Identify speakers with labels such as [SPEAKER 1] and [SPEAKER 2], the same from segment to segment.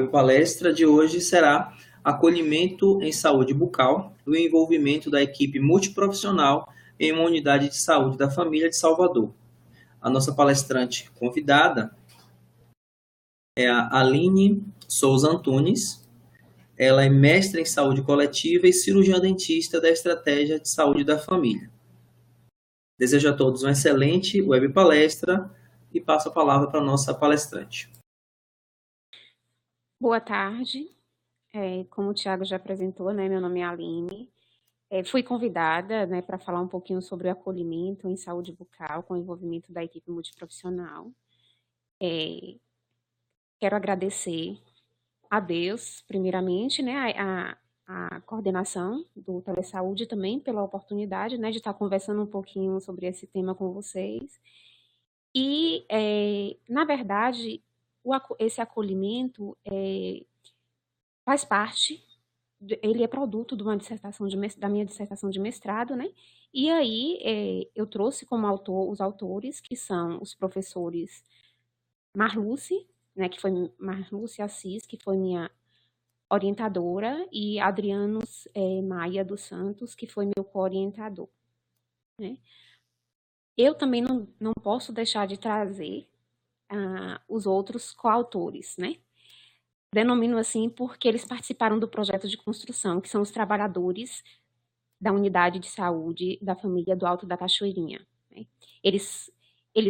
[SPEAKER 1] A palestra de hoje será Acolhimento em Saúde Bucal e o envolvimento da equipe multiprofissional em uma unidade de saúde da família de Salvador. A nossa palestrante convidada é a Aline Souza Antunes. Ela é mestre em saúde coletiva e cirurgiã dentista da Estratégia de Saúde da Família. Desejo a todos uma excelente web palestra e passo a palavra para a nossa palestrante.
[SPEAKER 2] Boa tarde. Como o Tiago já apresentou, né, meu nome é Aline. Fui convidada, né, para falar um pouquinho sobre o acolhimento em saúde bucal com o envolvimento da equipe multiprofissional. Quero agradecer a Deus, primeiramente, né, a coordenação do Telesaúde também pela oportunidade, né, de estar conversando um pouquinho sobre esse tema com vocês. E, na verdade, esse acolhimento faz parte, ele é produto de uma dissertação da minha dissertação de mestrado, né? E aí eu trouxe como os autores, que são os professores Marluce, né, que foi Marluce Assis, que foi minha orientadora, e Adriano Maia dos Santos, que foi meu co-orientador, né? Eu também não posso deixar de trazer os outros coautores, né? Denomino assim porque eles participaram do projeto de construção, que são os trabalhadores da unidade de saúde da família do Alto da Cachoeirinha, né? Eles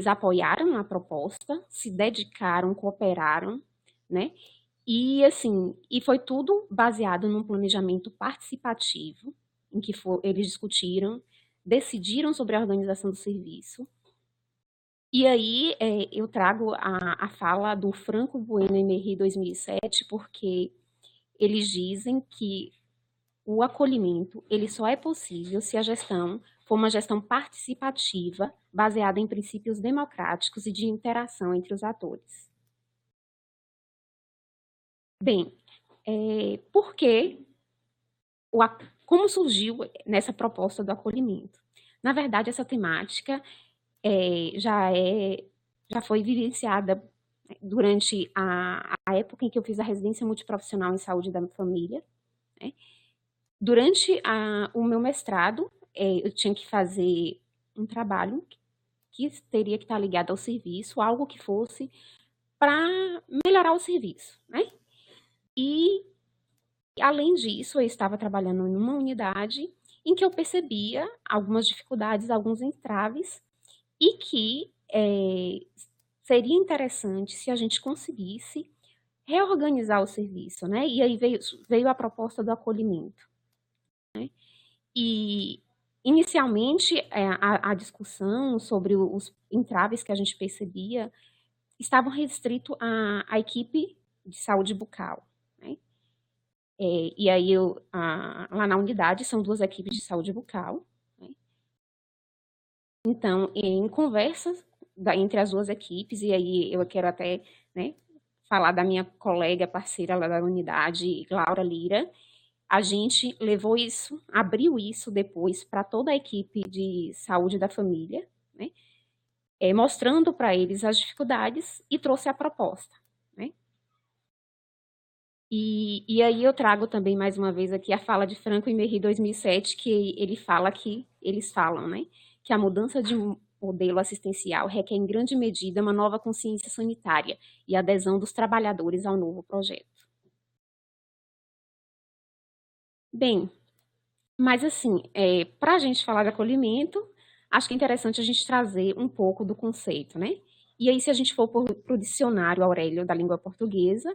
[SPEAKER 2] apoiaram a proposta, se dedicaram, cooperaram, né? E assim, e foi tudo baseado num planejamento participativo, em que eles discutiram, decidiram sobre a organização do serviço. E aí eu trago a fala do Franco Bueno Emery 2007, porque eles dizem que o acolhimento ele só é possível se a gestão for uma gestão participativa, baseada em princípios democráticos e de interação entre os atores. Bem, por que como surgiu nessa proposta do acolhimento? Na verdade, essa temática já foi vivenciada durante a época em que eu fiz a residência multiprofissional em saúde da família, né? Durante o meu mestrado, eu tinha que fazer um trabalho que teria que estar ligado ao serviço, algo que fosse para melhorar o serviço, né? E, além disso, eu estava trabalhando em uma unidade em que eu percebia algumas dificuldades, alguns entraves, e que seria interessante se a gente conseguisse reorganizar o serviço, né? E aí veio a proposta do acolhimento, né? E, inicialmente, a discussão sobre os entraves que a gente percebia estavam restritos à equipe de saúde bucal, né? E aí, lá na unidade, são duas equipes de saúde bucal, né? Então, em conversas entre as duas equipes, e aí eu quero até, né, falar da minha colega parceira lá da unidade, Laura Lira, a gente levou isso, abriu isso depois para toda a equipe de saúde da família, né, mostrando para eles as dificuldades e trouxe a proposta, né. E aí eu trago também mais uma vez aqui a fala de Franco Emery 2007, que eles falam, né, que a mudança de modelo assistencial requer em grande medida uma nova consciência sanitária e adesão dos trabalhadores ao novo projeto. Bem, mas assim, para a gente falar de acolhimento, acho que é interessante a gente trazer um pouco do conceito, né? E aí, se a gente for para o dicionário Aurélio da língua portuguesa,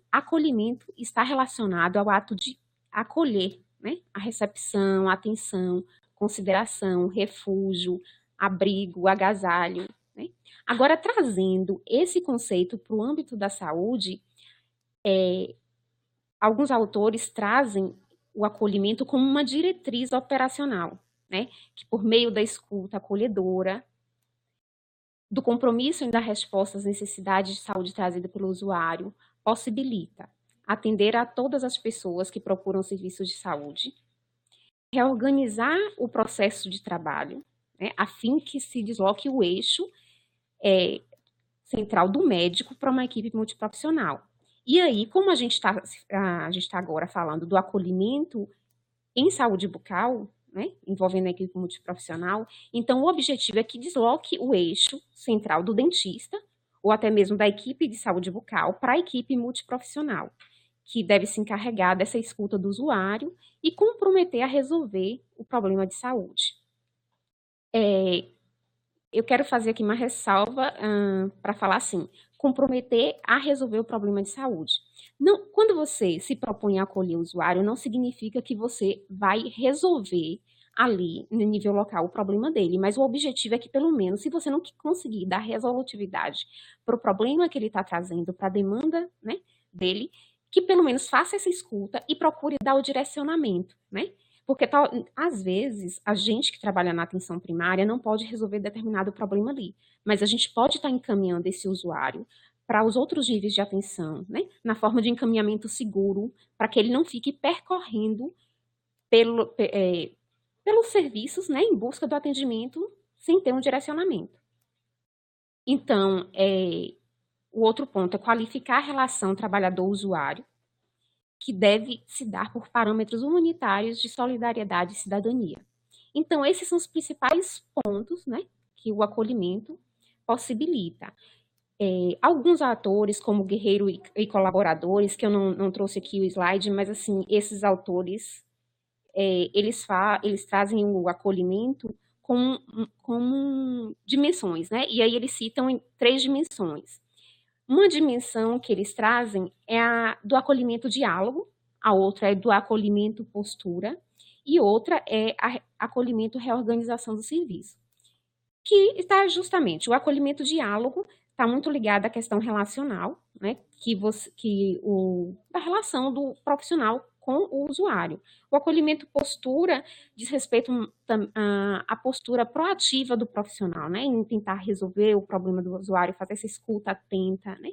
[SPEAKER 2] acolhimento está relacionado ao ato de acolher, né? A recepção, a atenção, consideração, refúgio, abrigo, agasalho, né? Agora, trazendo esse conceito para o âmbito da saúde, alguns autores trazem o acolhimento como uma diretriz operacional, né? Que por meio da escuta acolhedora, do compromisso em dar resposta às necessidades de saúde trazida pelo usuário, possibilita atender a todas as pessoas que procuram serviços de saúde, reorganizar o processo de trabalho, né, a fim que se desloque o eixo central do médico para uma equipe multiprofissional. E aí, como a gente tá agora falando do acolhimento em saúde bucal, né, envolvendo a equipe multiprofissional, então o objetivo é que desloque o eixo central do dentista, ou até mesmo da equipe de saúde bucal, para a equipe multiprofissional, que deve se encarregar dessa escuta do usuário e comprometer a resolver o problema de saúde. Eu quero fazer aqui uma ressalva para falar assim, comprometer a resolver o problema de saúde. Não, quando você se propõe a acolher o usuário, não significa que você vai resolver ali, no nível local, o problema dele, mas o objetivo é que, pelo menos, se você não conseguir dar resolutividade para o problema que ele está trazendo, para a demanda, né, dele, que pelo menos faça essa escuta e procure dar o direcionamento, né? Porque, às vezes, a gente que trabalha na atenção primária não pode resolver determinado problema ali, mas a gente pode estar encaminhando esse usuário para os outros níveis de atenção, né? Na forma de encaminhamento seguro, para que ele não fique percorrendo pelos serviços, né, em busca do atendimento sem ter um direcionamento. Então, o outro ponto é qualificar a relação trabalhador-usuário, que deve se dar por parâmetros humanitários de solidariedade e cidadania. Então, esses são os principais pontos, né, que o acolhimento possibilita. Alguns autores, como Guerreiro e colaboradores, que eu não trouxe aqui o slide, mas assim, esses autores, eles trazem o acolhimento como dimensões, né? E aí eles citam em 3 dimensões. Uma dimensão que eles trazem é a do acolhimento diálogo, a outra é do acolhimento postura, e outra é acolhimento reorganização do serviço. Que está justamente, o acolhimento diálogo está muito ligado à questão relacional, né, da relação do profissional com o usuário. O acolhimento postura diz respeito à postura proativa do profissional, né, em tentar resolver o problema do usuário, fazer essa escuta atenta, né,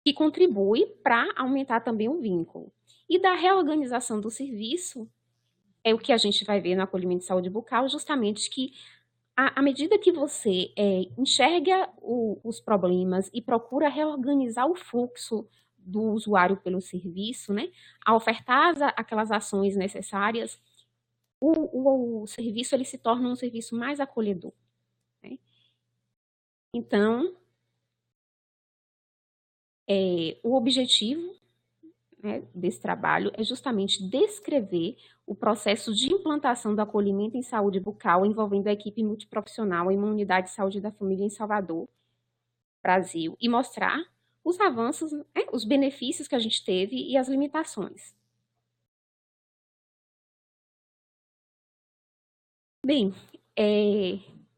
[SPEAKER 2] que contribui para aumentar também o vínculo. E da reorganização do serviço, é o que a gente vai ver no acolhimento de saúde bucal, justamente que à medida que você enxerga os problemas e procura reorganizar o fluxo do usuário pelo serviço, né, a ofertar aquelas ações necessárias, o serviço ele se torna um serviço mais acolhedor. Né? Então, o objetivo, né, desse trabalho é justamente descrever o processo de implantação do acolhimento em saúde bucal envolvendo a equipe multiprofissional em uma unidade de saúde da família em Salvador, Brasil, e mostrar os avanços, né, os benefícios que a gente teve e as limitações. Bem,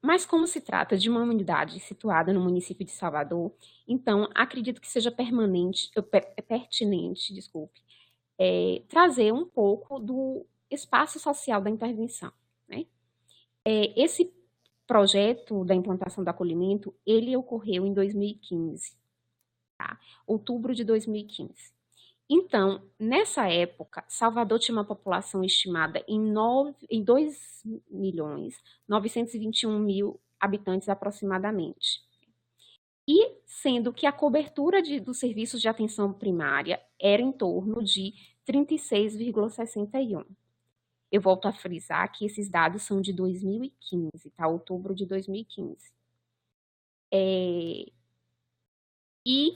[SPEAKER 2] mas como se trata de uma unidade situada no município de Salvador, então acredito que seja pertinente, desculpe, trazer um pouco do espaço social da intervenção. Né? Esse projeto da implantação do acolhimento, ele ocorreu em 2015, tá? Outubro de 2015. Então, nessa época, Salvador tinha uma população estimada em 2.921.000 habitantes aproximadamente. E sendo que a cobertura dos serviços de atenção primária era em torno de 36,61. Eu volto a frisar que esses dados são de 2015, tá? Outubro de 2015. E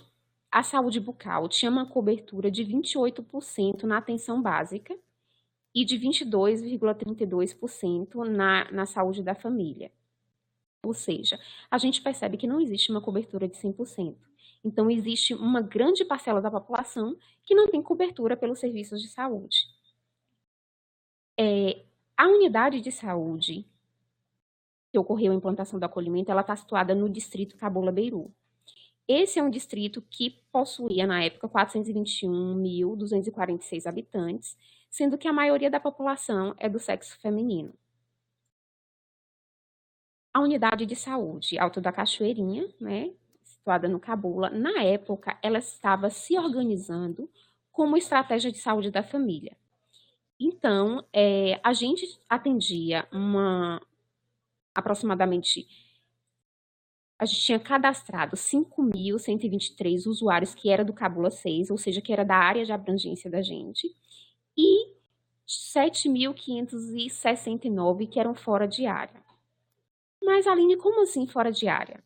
[SPEAKER 2] a saúde bucal tinha uma cobertura de 28% na atenção básica e de 22,32% na saúde da família. Ou seja, a gente percebe que não existe uma cobertura de 100%. Então, existe uma grande parcela da população que não tem cobertura pelos serviços de saúde. A unidade de saúde que ocorreu a implantação do acolhimento, ela está situada no distrito Cabula-Beiru. Esse é um distrito que possuía, na época, 421.246 habitantes, sendo que a maioria da população é do sexo feminino. A unidade de saúde Alto da Cachoeirinha, né, situada no Cabula, na época, ela estava se organizando como estratégia de saúde da família. Então, a gente atendia aproximadamente a gente tinha cadastrado 5.123 usuários que era do Cabula 6, ou seja, que era da área de abrangência da gente, e 7.569 que eram fora de área. Mas, Aline, como assim fora de área?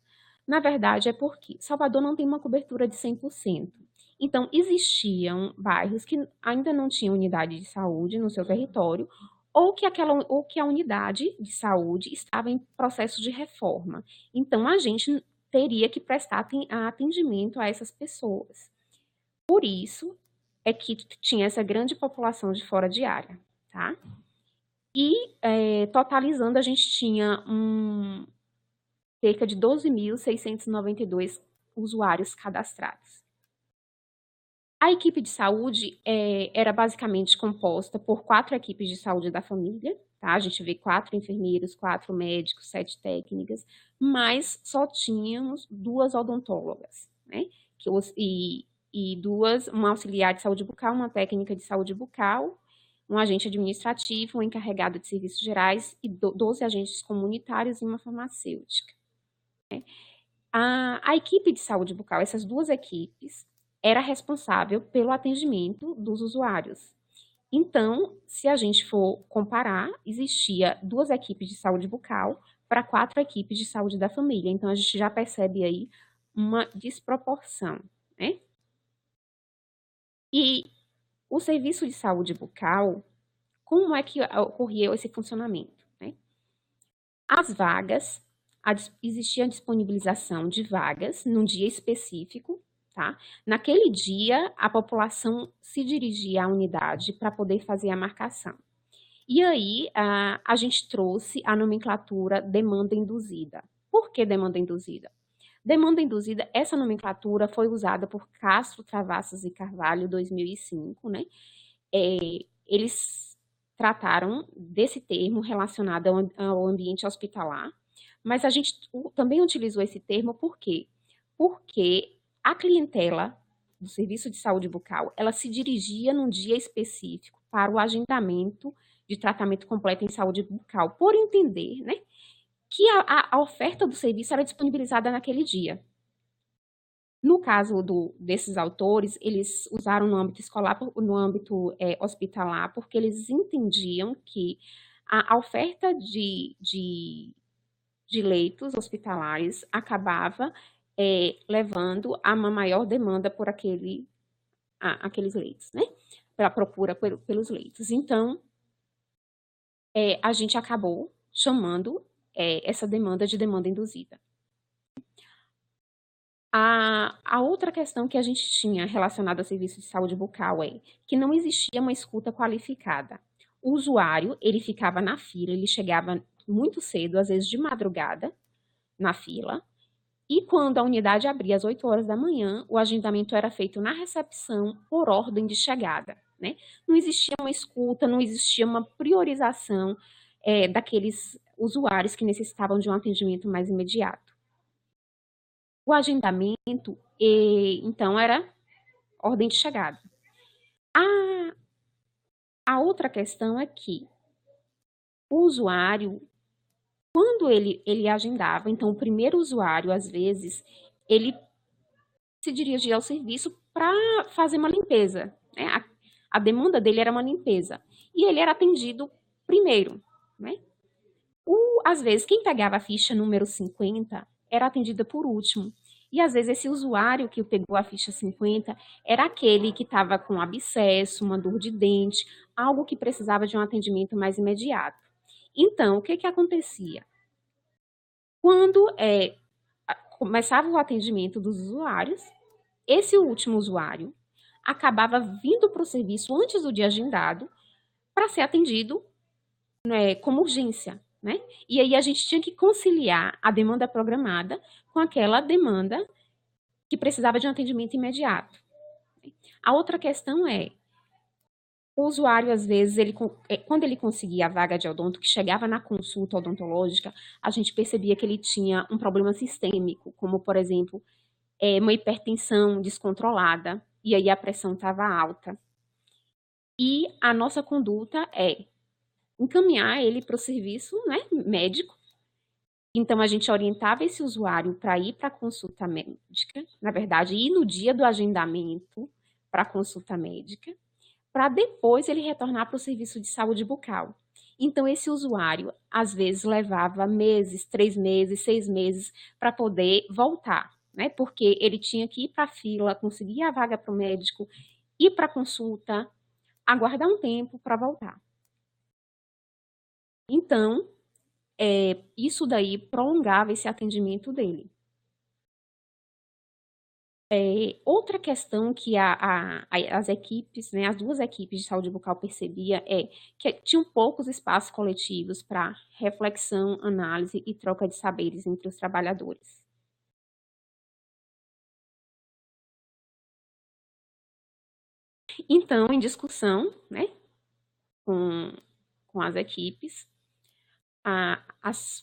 [SPEAKER 2] Na verdade, é porque Salvador não tem uma cobertura de 100%. Então, existiam bairros que ainda não tinham unidade de saúde no seu território, ou que a unidade de saúde estava em processo de reforma. Então, a gente teria que prestar atendimento a essas pessoas. Por isso é que tinha essa grande população de fora de área, tá? E, totalizando, a gente tinha cerca de 12.692 usuários cadastrados. A equipe de saúde era basicamente composta por 4 equipes de saúde da família, tá? A gente vê 4 enfermeiros, 4 médicos, 7 técnicas, mas só tínhamos 2 odontólogas, né? Uma auxiliar de saúde bucal, uma técnica de saúde bucal, um agente administrativo, um encarregado de serviços gerais e 12 agentes comunitários e uma farmacêutica. A equipe de saúde bucal, essas 2 equipes, era responsável pelo atendimento dos usuários. Então, se a gente for comparar, existia 2 equipes de saúde bucal para 4 equipes de saúde da família. Então, a gente já percebe aí uma desproporção, né? E o serviço de saúde bucal, como é que ocorria esse funcionamento, né? As vagas, existia a disponibilização de vagas num dia específico, tá? Naquele dia, a população se dirigia à unidade para poder fazer a marcação. E aí, a gente trouxe a nomenclatura demanda induzida. Por que demanda induzida? Demanda induzida, essa nomenclatura foi usada por Castro, Travassos e Carvalho, 2005, né? Eles trataram desse termo relacionado ao ambiente hospitalar, mas a gente também utilizou esse termo por quê? Porque a clientela do serviço de saúde bucal, ela se dirigia num dia específico para o agendamento de tratamento completo em saúde bucal, por entender, né, que a oferta do serviço era disponibilizada naquele dia. No caso desses autores, eles usaram no âmbito escolar, no âmbito hospitalar, porque eles entendiam que a oferta de leitos hospitalares acabava levando a uma maior demanda por aqueles leitos, né? Pela procura pelos leitos. Então, a gente acabou chamando essa demanda de demanda induzida. A outra questão que a gente tinha relacionada ao serviço de saúde bucal é que não existia uma escuta qualificada. O usuário, ele ficava na fila, ele chegava muito cedo, às vezes de madrugada, na fila, e quando a unidade abria às 8 horas da manhã, o agendamento era feito na recepção por ordem de chegada, né? Não existia uma escuta, não existia uma priorização daqueles usuários que necessitavam de um atendimento mais imediato. O agendamento, então, era ordem de chegada. A outra questão é que o usuário, quando ele agendava, então o primeiro usuário, às vezes, ele se dirigia ao serviço para fazer uma limpeza, né? A demanda dele era uma limpeza. E ele era atendido primeiro, né? Às vezes, quem pegava a ficha número 50 era atendida por último. E às vezes esse usuário que pegou a ficha 50 era aquele que estava com abscesso, uma dor de dente, algo que precisava de um atendimento mais imediato. Então, o que acontecia? Quando começava o atendimento dos usuários, esse último usuário acabava vindo para o serviço antes do dia agendado para ser atendido, né, como urgência, né? E aí a gente tinha que conciliar a demanda programada com aquela demanda que precisava de um atendimento imediato. A outra questão o usuário, às vezes, quando ele conseguia a vaga de odonto, que chegava na consulta odontológica, a gente percebia que ele tinha um problema sistêmico, como, por exemplo, uma hipertensão descontrolada, e aí a pressão estava alta. E a nossa conduta é encaminhar ele para o serviço, né, médico, Então, a gente orientava esse usuário para ir para a consulta médica, na verdade, ir no dia do agendamento para a consulta médica, para depois ele retornar para o serviço de saúde bucal. Então, esse usuário, às vezes, levava meses, 3 meses, 6 meses, para poder voltar, né? Porque ele tinha que ir para a fila, conseguir a vaga para o médico, ir para a consulta, aguardar um tempo para voltar. Então, isso daí prolongava esse atendimento dele. Outra questão que as equipes, né, as duas equipes de saúde bucal percebia é que tinham poucos espaços coletivos para reflexão, análise e troca de saberes entre os trabalhadores. Então, em discussão, né, com as equipes,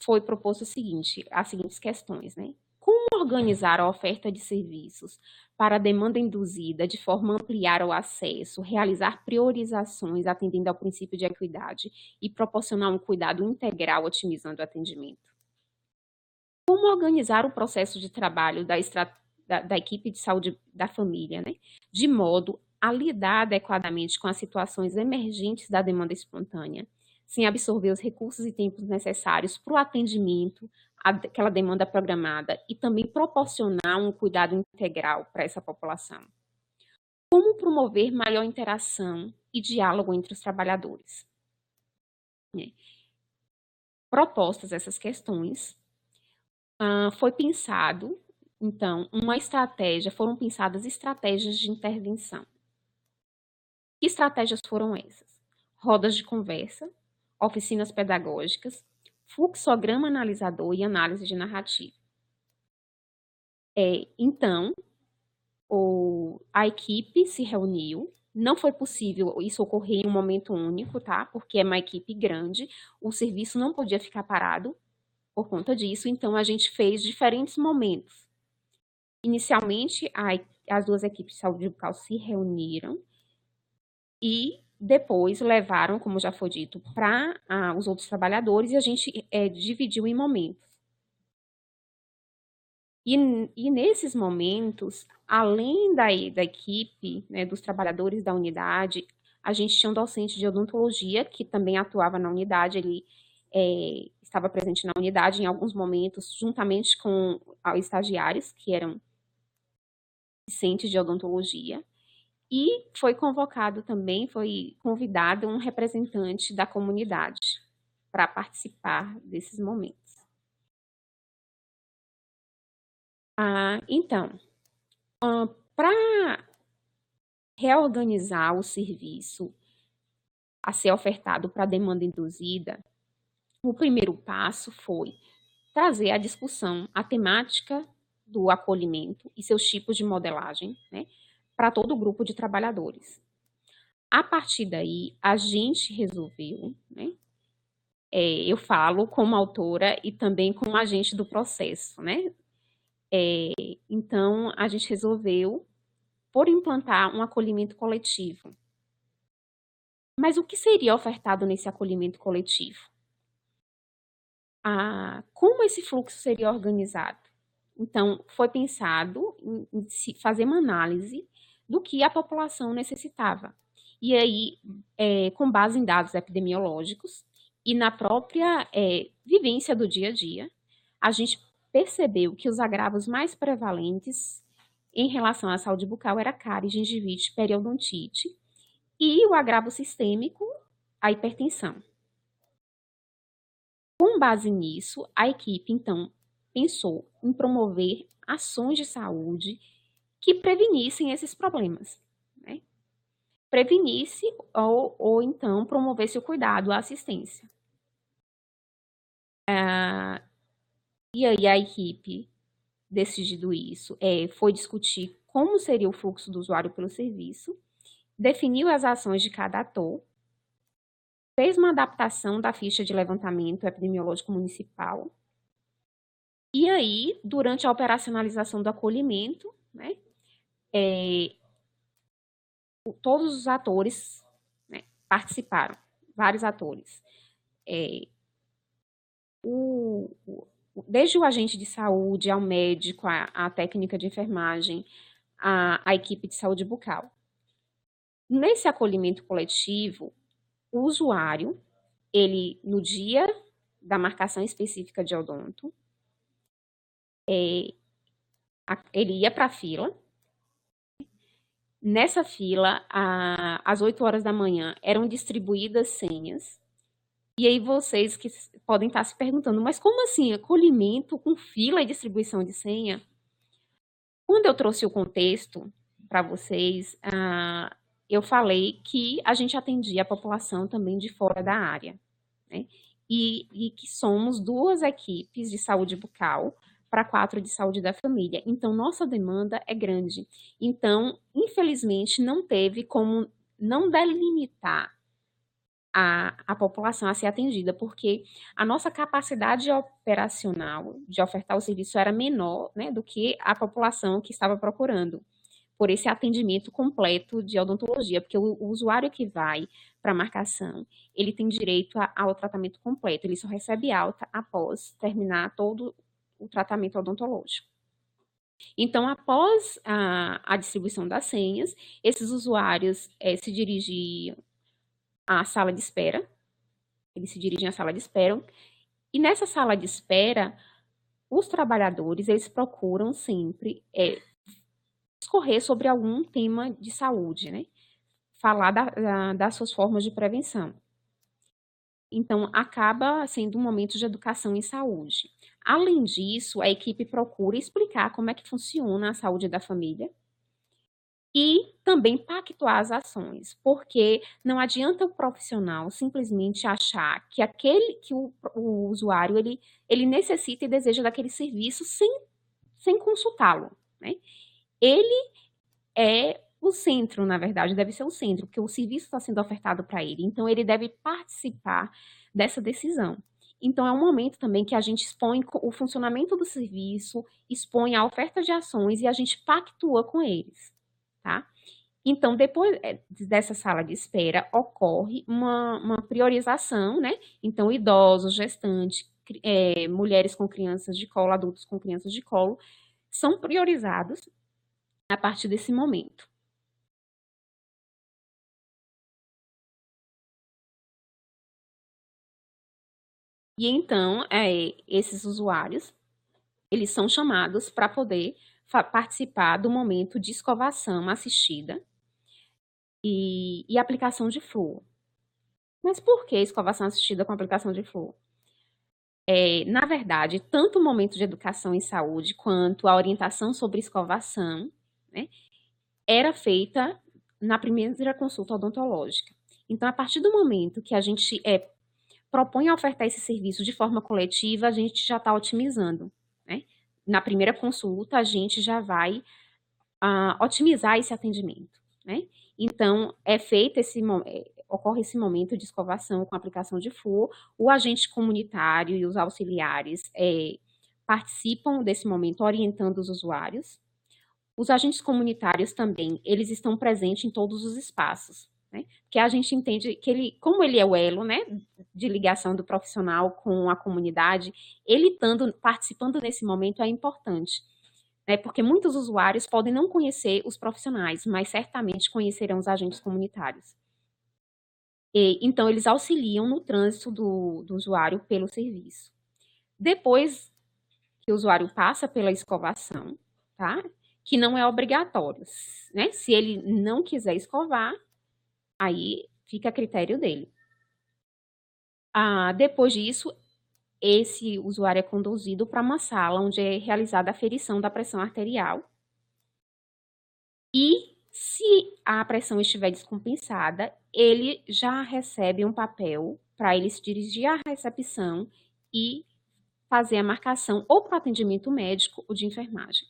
[SPEAKER 2] foi proposto as seguintes questões, né? Como organizar a oferta de serviços para a demanda induzida de forma a ampliar o acesso, realizar priorizações atendendo ao princípio de equidade e proporcionar um cuidado integral otimizando o atendimento? Como organizar o processo de trabalho da equipe de saúde da família, né? De modo a lidar adequadamente com as situações emergentes da demanda espontânea, sem absorver os recursos e tempos necessários para o atendimento àquela demanda programada e também proporcionar um cuidado integral para essa população. Como promover maior interação e diálogo entre os trabalhadores? Propostas essas questões, foi pensado, então, foram pensadas estratégias de intervenção. Que estratégias foram essas? Rodas de conversa, oficinas pedagógicas, fluxograma analisador e análise de narrativa. Então, a equipe se reuniu, não foi possível isso ocorrer em um momento único, tá? Porque é uma equipe grande, o serviço não podia ficar parado por conta disso, então a gente fez diferentes momentos. Inicialmente, as duas equipes de saúde bucal se reuniram e depois levaram, como já foi dito, para os outros trabalhadores e a gente dividiu em momentos. E nesses momentos, além da equipe, né, dos trabalhadores da unidade, a gente tinha um docente de odontologia que também atuava na unidade, ele estava presente na unidade em alguns momentos, juntamente com os estagiários, que eram docentes de odontologia. E foi convidado um representante da comunidade para participar desses momentos. Então, para reorganizar o serviço a ser ofertado para a demanda induzida, o primeiro passo foi trazer à discussão a temática do acolhimento e seus tipos de modelagem, né, para todo o grupo de trabalhadores. A partir daí, a gente resolveu, né, eu falo como autora e também como agente do processo, né? Então, a gente resolveu por implantar um acolhimento coletivo. Mas o que seria ofertado nesse acolhimento coletivo? Como esse fluxo seria organizado? Então, foi pensado em fazer uma análise do que a população necessitava. E aí, com base em dados epidemiológicos e na própria vivência do dia a dia, a gente percebeu que os agravos mais prevalentes em relação à saúde bucal era cárie, gengivite, periodontite e o agravo sistêmico, a hipertensão. Com base nisso, a equipe, então, pensou em promover ações de saúde que prevenissem esses problemas, né? Prevenisse ou então promovesse o cuidado, a assistência. E aí a equipe, decidido isso, foi discutir como seria o fluxo do usuário pelo serviço, definiu as ações de cada ator, fez uma adaptação da ficha de levantamento epidemiológico municipal, e aí, durante a operacionalização do acolhimento, né, todos os atores, né, participaram, vários atores. O desde o agente de saúde, ao médico, a técnica de enfermagem, a equipe de saúde bucal. Nesse acolhimento coletivo, o usuário, ele, no dia da marcação específica de odonto, ele ia para a fila. Nessa fila, às 8 horas da manhã, eram distribuídas senhas. E aí vocês que podem estar se perguntando, mas como assim, acolhimento com fila e distribuição de senha? Quando eu trouxe o contexto para vocês, eu falei que a gente atendia a população também de fora da área, né? E que somos 2 equipes de saúde bucal para 4 de saúde da família. Então, nossa demanda é grande. Então, infelizmente, não teve como não delimitar a população a ser atendida, porque a nossa capacidade operacional de ofertar o serviço era menor, né, do que a população que estava procurando por esse atendimento completo de odontologia, porque o usuário que vai para a marcação, ele tem direito ao tratamento completo, ele só recebe alta após terminar todo o tratamento odontológico. Então, após a distribuição das senhas, esses usuários se dirigiam à sala de espera, eles se dirigem à sala de espera, e nessa sala de espera, os trabalhadores, eles procuram sempre discorrer sobre algum tema de saúde, né? Falar das suas formas de prevenção. Então, acaba sendo um momento de educação em saúde. Além disso, a equipe procura explicar como é que funciona a saúde da família e também pactuar as ações, porque não adianta o profissional simplesmente achar que o usuário ele necessita e deseja daquele serviço sem consultá-lo, né? Ele é o centro, na verdade, deve ser o centro, porque o serviço está sendo ofertado para ele. Então, ele deve participar dessa decisão. Então, é um momento também que a gente expõe o funcionamento do serviço, expõe a oferta de ações e a gente pactua com eles, tá? Então, depois dessa sala de espera, ocorre uma priorização, né? Então, idosos, gestantes, mulheres com crianças de colo, adultos com crianças de colo, são priorizados a partir desse momento. E então, esses usuários, eles são chamados para poder participar do momento de escovação assistida e aplicação de flúor. Mas por que escovação assistida com aplicação de flúor? Na verdade, tanto o momento de educação em saúde quanto a orientação sobre escovação, né, era feita na primeira consulta odontológica. Então, a partir do momento que a gente propõe a ofertar esse serviço de forma coletiva, a gente já está otimizando, né? Na primeira consulta, a gente já vai otimizar esse atendimento, né? Então, ocorre esse momento de escovação com aplicação de flúor, o agente comunitário e os auxiliares participam desse momento orientando os usuários. Os agentes comunitários também, eles estão presentes em todos os espaços, né? Porque a gente entende que como ele é o elo, né, de ligação do profissional com a comunidade, ele participando nesse momento é importante, né? Porque muitos usuários podem não conhecer os profissionais, mas certamente conhecerão os agentes comunitários. Então, eles auxiliam no trânsito do usuário pelo serviço. Depois que o usuário passa pela escovação, tá? Que não é obrigatório, né? Se ele não quiser escovar, aí fica a critério dele. Depois disso, esse usuário é conduzido para uma sala onde é realizada a aferição da pressão arterial. E se a pressão estiver descompensada, ele já recebe um papel para ele se dirigir à recepção e fazer a marcação ou para o atendimento médico ou de enfermagem.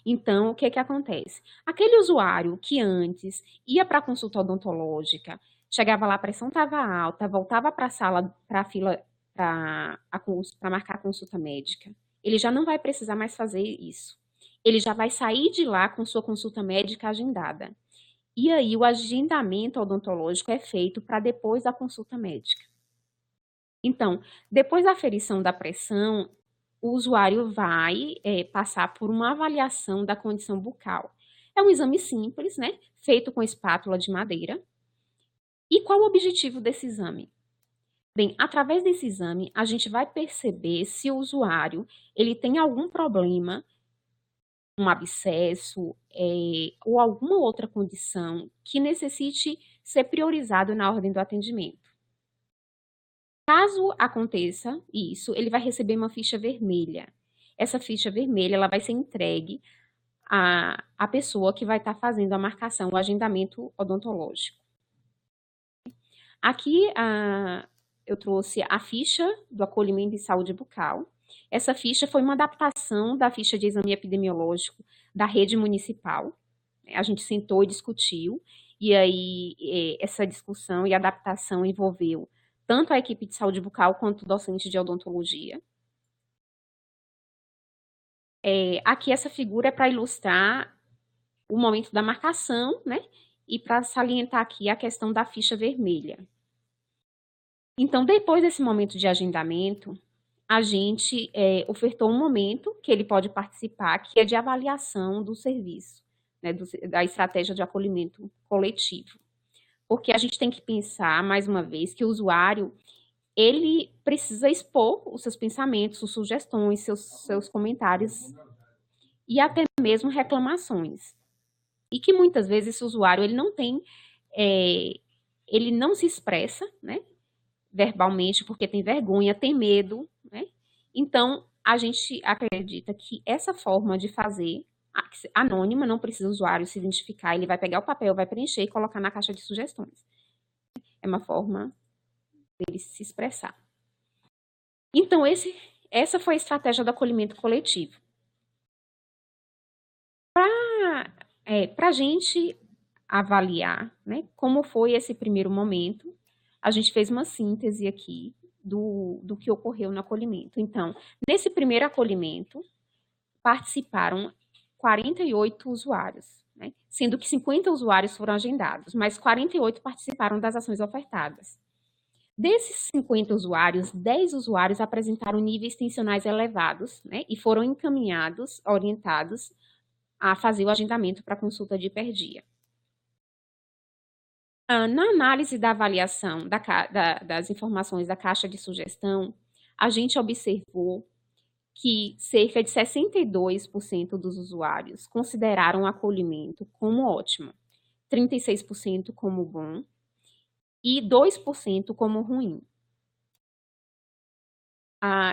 [SPEAKER 2] Então, o que acontece? Aquele usuário que antes ia para a consulta odontológica, chegava lá, a pressão estava alta, voltava para a sala, para a fila, para marcar a consulta médica, ele já não vai precisar mais fazer isso. Ele já vai sair de lá com sua consulta médica agendada. E aí, o agendamento odontológico é feito para depois da consulta médica. Então, depois da aferição da pressão, o usuário vai passar por uma avaliação da condição bucal. É um exame simples, né? Feito com espátula de madeira. E qual o objetivo desse exame? Bem, através desse exame, a gente vai perceber se o usuário ele tem algum problema, um abscesso, ou alguma outra condição que necessite ser priorizado na ordem do atendimento. Caso aconteça isso, ele vai receber uma ficha vermelha. Essa ficha vermelha ela vai ser entregue à pessoa que vai estar fazendo a marcação, o agendamento odontológico. Aqui eu trouxe a ficha do acolhimento em saúde bucal. Essa ficha foi uma adaptação da ficha de exame epidemiológico da rede municipal. A gente sentou e discutiu, e aí essa discussão e adaptação envolveu tanto a equipe de saúde bucal quanto o docente de odontologia. Aqui essa figura é para ilustrar o momento da marcação, né? E para salientar aqui a questão da ficha vermelha. Então, depois desse momento de agendamento, a gente ofertou um momento que ele pode participar, que é de avaliação do serviço, né, da estratégia de acolhimento coletivo. Porque a gente tem que pensar, mais uma vez, que o usuário, ele precisa expor os seus pensamentos, suas sugestões, seus comentários e até mesmo reclamações. E que muitas vezes esse usuário, ele não tem, ele não se expressa, né, verbalmente, porque tem vergonha, tem medo, né? Então, a gente acredita que essa forma de fazer, anônima, não precisa o usuário se identificar, ele vai pegar o papel, vai preencher e colocar na caixa de sugestões. É uma forma dele se expressar. Então, essa foi a estratégia do acolhimento coletivo. Para a gente avaliar, né, como foi esse primeiro momento, a gente fez uma síntese aqui do que ocorreu no acolhimento. Então, nesse primeiro acolhimento, participaram 48 usuários, né, sendo que 50 usuários foram agendados, mas 48 participaram das ações ofertadas. Desses 50 usuários, 10 usuários apresentaram níveis tensionais elevados, né, e foram encaminhados, orientados a fazer o agendamento para consulta de hiperdia. Na análise da avaliação das informações da caixa de sugestão, a gente observou que cerca de 62% dos usuários consideraram o acolhimento como ótimo, 36% como bom e 2% como ruim.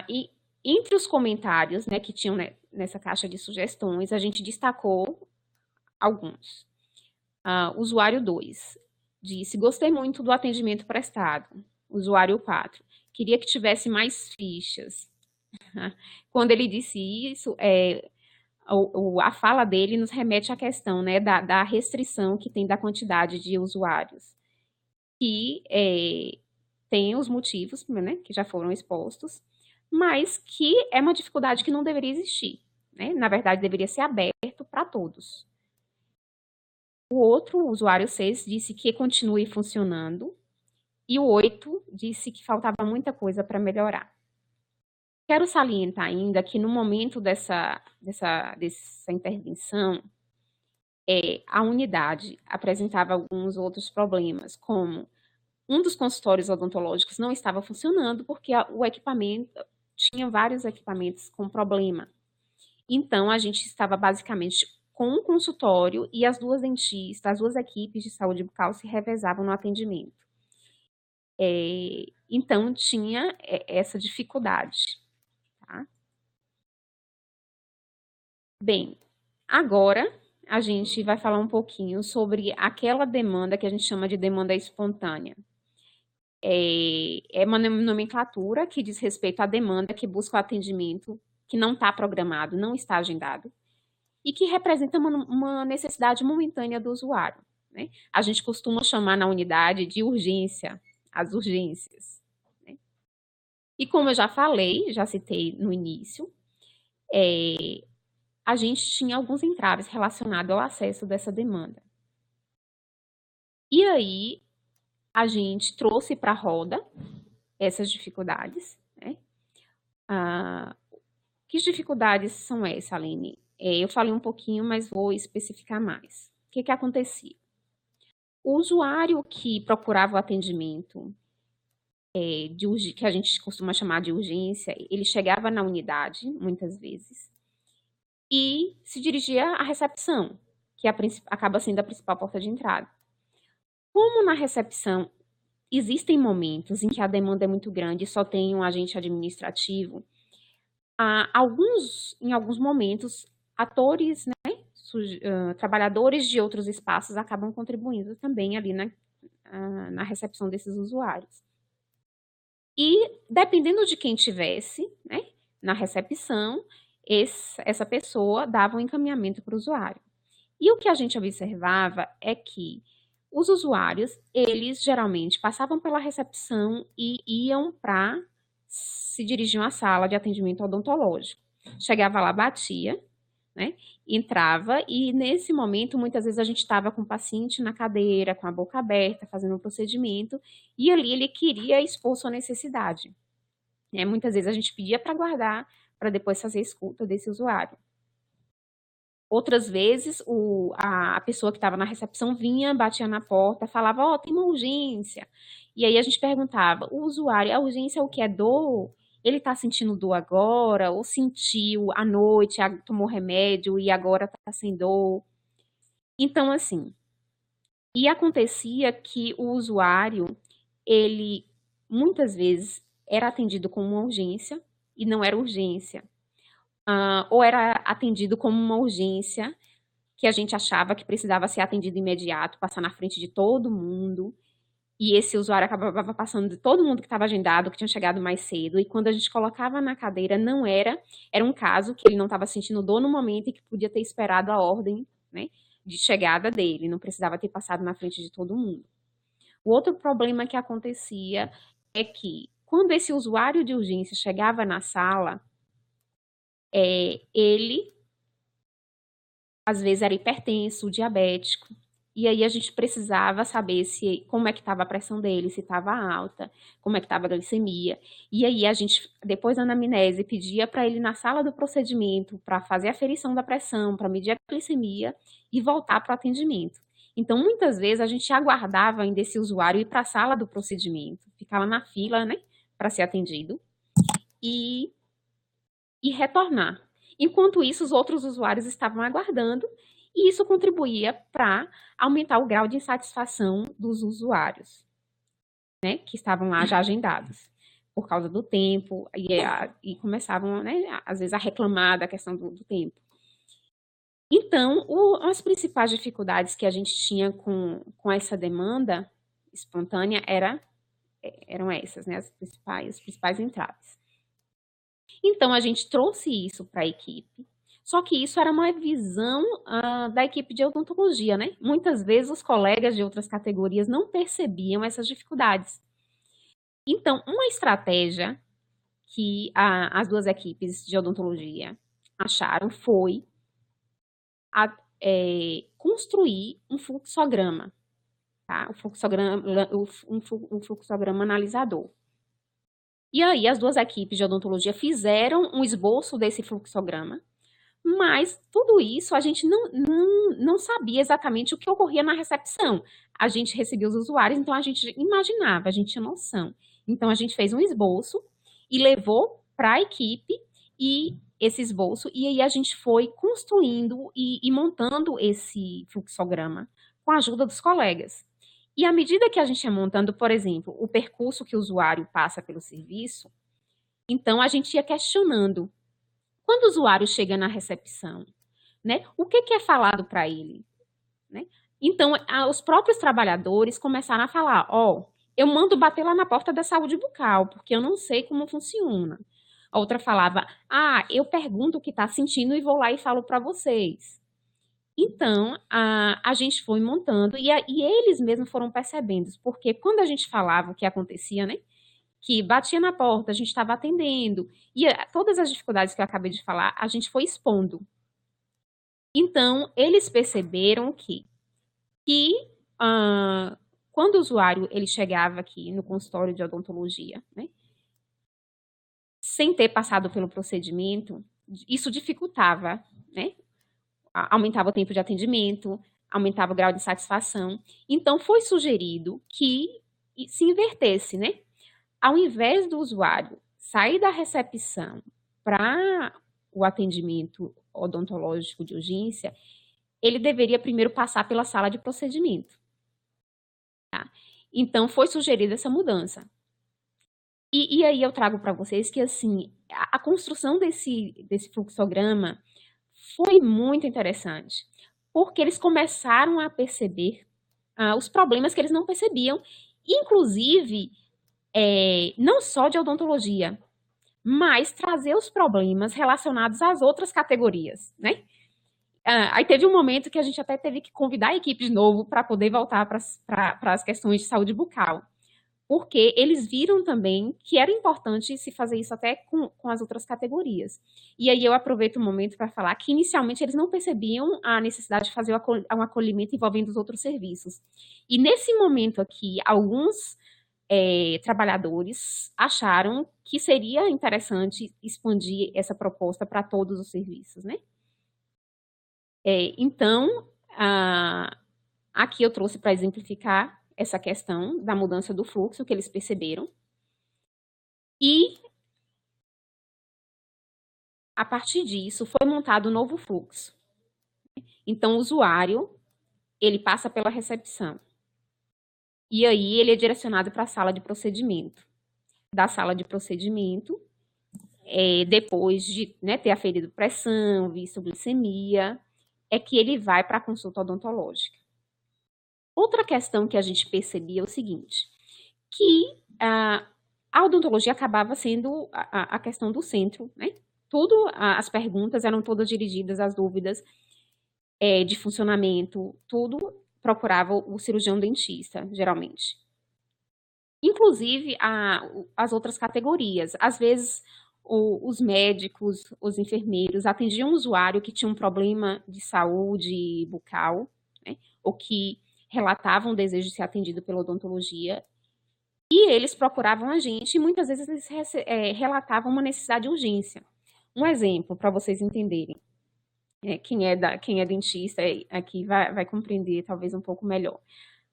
[SPEAKER 2] E entre os comentários, né, que tinham nessa caixa de sugestões, a gente destacou alguns. Usuário 2 disse: gostei muito do atendimento prestado. Usuário 4, queria que tivesse mais fichas. Quando ele disse isso, a fala dele nos remete à questão, né, da restrição que tem da quantidade de usuários. Que tem os motivos, né, que já foram expostos, mas que é uma dificuldade que não deveria existir, né? Na verdade, deveria ser aberto para todos. O outro, usuário 6, disse que continue funcionando, e o 8 disse que faltava muita coisa para melhorar. Quero salientar ainda que no momento dessa intervenção, a unidade apresentava alguns outros problemas, como um dos consultórios odontológicos não estava funcionando porque o equipamento tinha vários equipamentos com problema. Então, a gente estava basicamente com um consultório e as duas dentistas, as duas equipes de saúde bucal se revezavam no atendimento. Então, tinha essa dificuldade. Tá? Bem, agora a gente vai falar um pouquinho sobre aquela demanda que a gente chama de demanda espontânea. É uma nomenclatura que diz respeito à demanda que busca o atendimento que não está programado, não está agendado, e que representa uma necessidade momentânea do usuário, né? A gente costuma chamar na unidade de urgência, as urgências. Né? E como eu já falei, já citei no início, a gente tinha alguns entraves relacionados ao acesso dessa demanda. E aí, a gente trouxe para a roda essas dificuldades, né? Ah, que dificuldades são essas, Aline? Eu falei um pouquinho, mas vou especificar mais. O que que acontecia? O usuário que procurava o atendimento que a gente costuma chamar de urgência, ele chegava na unidade, muitas vezes, e se dirigia à recepção, que acaba sendo a principal porta de entrada. Como na recepção existem momentos em que a demanda é muito grande e só tem um agente administrativo, em alguns momentos, atores, né, trabalhadores de outros espaços acabam contribuindo também ali na recepção desses usuários. E dependendo de quem tivesse, né, na recepção, essa pessoa dava um encaminhamento para o usuário. E o que a gente observava é que os usuários, eles geralmente passavam pela recepção e se dirigiam à sala de atendimento odontológico. Chegava lá, batia, né? Entrava e nesse momento, muitas vezes a gente estava com o paciente na cadeira, com a boca aberta, fazendo um procedimento, e ali ele queria expor sua necessidade. Muitas vezes a gente pedia para guardar, para depois fazer a escuta desse usuário. Outras vezes, a pessoa que estava na recepção vinha, batia na porta, falava, tem uma urgência. E aí a gente perguntava, o usuário, a urgência é o que? É dor? Ele está sentindo dor agora? Ou sentiu à noite, tomou remédio e agora está sem dor? Então, assim, e acontecia que o usuário, ele muitas vezes era atendido como uma urgência e não era urgência. Ou era atendido como uma urgência que a gente achava que precisava ser atendido imediato, passar na frente de todo mundo, e esse usuário acabava passando de todo mundo que estava agendado, que tinha chegado mais cedo, e quando a gente colocava na cadeira, era um caso que ele não estava sentindo dor no momento e que podia ter esperado a ordem, né, de chegada dele, não precisava ter passado na frente de todo mundo. O outro problema que acontecia é que, quando esse usuário de urgência chegava na sala, ele, às vezes, era hipertenso, diabético, e aí a gente precisava saber como é que estava a pressão dele, se estava alta, como é que estava a glicemia. E aí a gente, depois da anamnese, pedia para ele ir na sala do procedimento para fazer a aferição da pressão, para medir a glicemia e voltar para o atendimento. Então, muitas vezes, a gente aguardava ainda esse usuário ir para a sala do procedimento, ficar lá na fila, né, para ser atendido, e retornar. Enquanto isso, os outros usuários estavam aguardando, e isso contribuía para aumentar o grau de insatisfação dos usuários, né, que estavam lá já agendados, por causa do tempo, e começavam, né, às vezes, a reclamar da questão do tempo. Então, as principais dificuldades que a gente tinha com essa demanda espontânea eram essas, né, os principais entraves. Então, a gente trouxe isso para a equipe, só que isso era uma visão da equipe de odontologia, né? Muitas vezes os colegas de outras categorias não percebiam essas dificuldades. Então, uma estratégia que as duas equipes de odontologia acharam foi construir um fluxograma, tá? Um fluxograma analisador. E aí as duas equipes de odontologia fizeram um esboço desse fluxograma, mas tudo isso a gente não sabia exatamente o que ocorria na recepção. A gente recebia os usuários, então a gente imaginava, a gente tinha noção. Então a gente fez um esboço e levou para a equipe e esse esboço, e aí a gente foi construindo e montando esse fluxograma com a ajuda dos colegas. E à medida que a gente ia montando, por exemplo, o percurso que o usuário passa pelo serviço, então a gente ia questionando. Quando o usuário chega na recepção, né, o que é falado para ele? Né? Então, os próprios trabalhadores começaram a falar, eu mando bater lá na porta da saúde bucal, porque eu não sei como funciona. A outra falava, eu pergunto o que está sentindo e vou lá e falo para vocês. Então, a gente foi montando e eles mesmos foram percebendo, porque quando a gente falava o que acontecia, né, que batia na porta, a gente estava atendendo, e todas as dificuldades que eu acabei de falar, a gente foi expondo. Então, eles perceberam que quando o usuário ele chegava aqui no consultório de odontologia, né, sem ter passado pelo procedimento, isso dificultava, né, aumentava o tempo de atendimento, aumentava o grau de satisfação. Então, foi sugerido que se invertesse, né? Ao invés do usuário sair da recepção para o atendimento odontológico de urgência, ele deveria primeiro passar pela sala de procedimento. Tá? Então, foi sugerida essa mudança. E aí eu trago para vocês que, assim, a construção desse fluxograma foi muito interessante, porque eles começaram a perceber os problemas que eles não percebiam, inclusive, não só de odontologia, mas trazer os problemas relacionados às outras categorias, né? Aí teve um momento que a gente até teve que convidar a equipe de novo para poder voltar para as questões de saúde bucal, porque eles viram também que era importante se fazer isso até com as outras categorias. E aí eu aproveito o momento para falar que inicialmente eles não percebiam a necessidade de fazer um acolhimento envolvendo os outros serviços. E nesse momento aqui, alguns trabalhadores acharam que seria interessante expandir essa proposta para todos os serviços, né? Então, aqui eu trouxe para exemplificar essa questão da mudança do fluxo que eles perceberam. E, a partir disso, foi montado um novo fluxo. Então, o usuário, ele passa pela recepção. E aí, ele é direcionado para a sala de procedimento. Da sala de procedimento, depois de ter aferido pressão, visto glicemia, é que ele vai para a consulta odontológica. Outra questão que a gente percebia é o seguinte, que a odontologia acabava sendo a questão do centro, né? As perguntas eram todas dirigidas às dúvidas de funcionamento, tudo procurava o cirurgião dentista, geralmente. Inclusive, as outras categorias. Às vezes, os médicos, os enfermeiros atendiam um usuário que tinha um problema de saúde bucal, né? Ou que relatavam o desejo de ser atendido pela odontologia, e eles procuravam a gente, e muitas vezes eles relatavam uma necessidade de urgência. Um exemplo, para vocês entenderem, quem é dentista aqui vai compreender talvez um pouco melhor.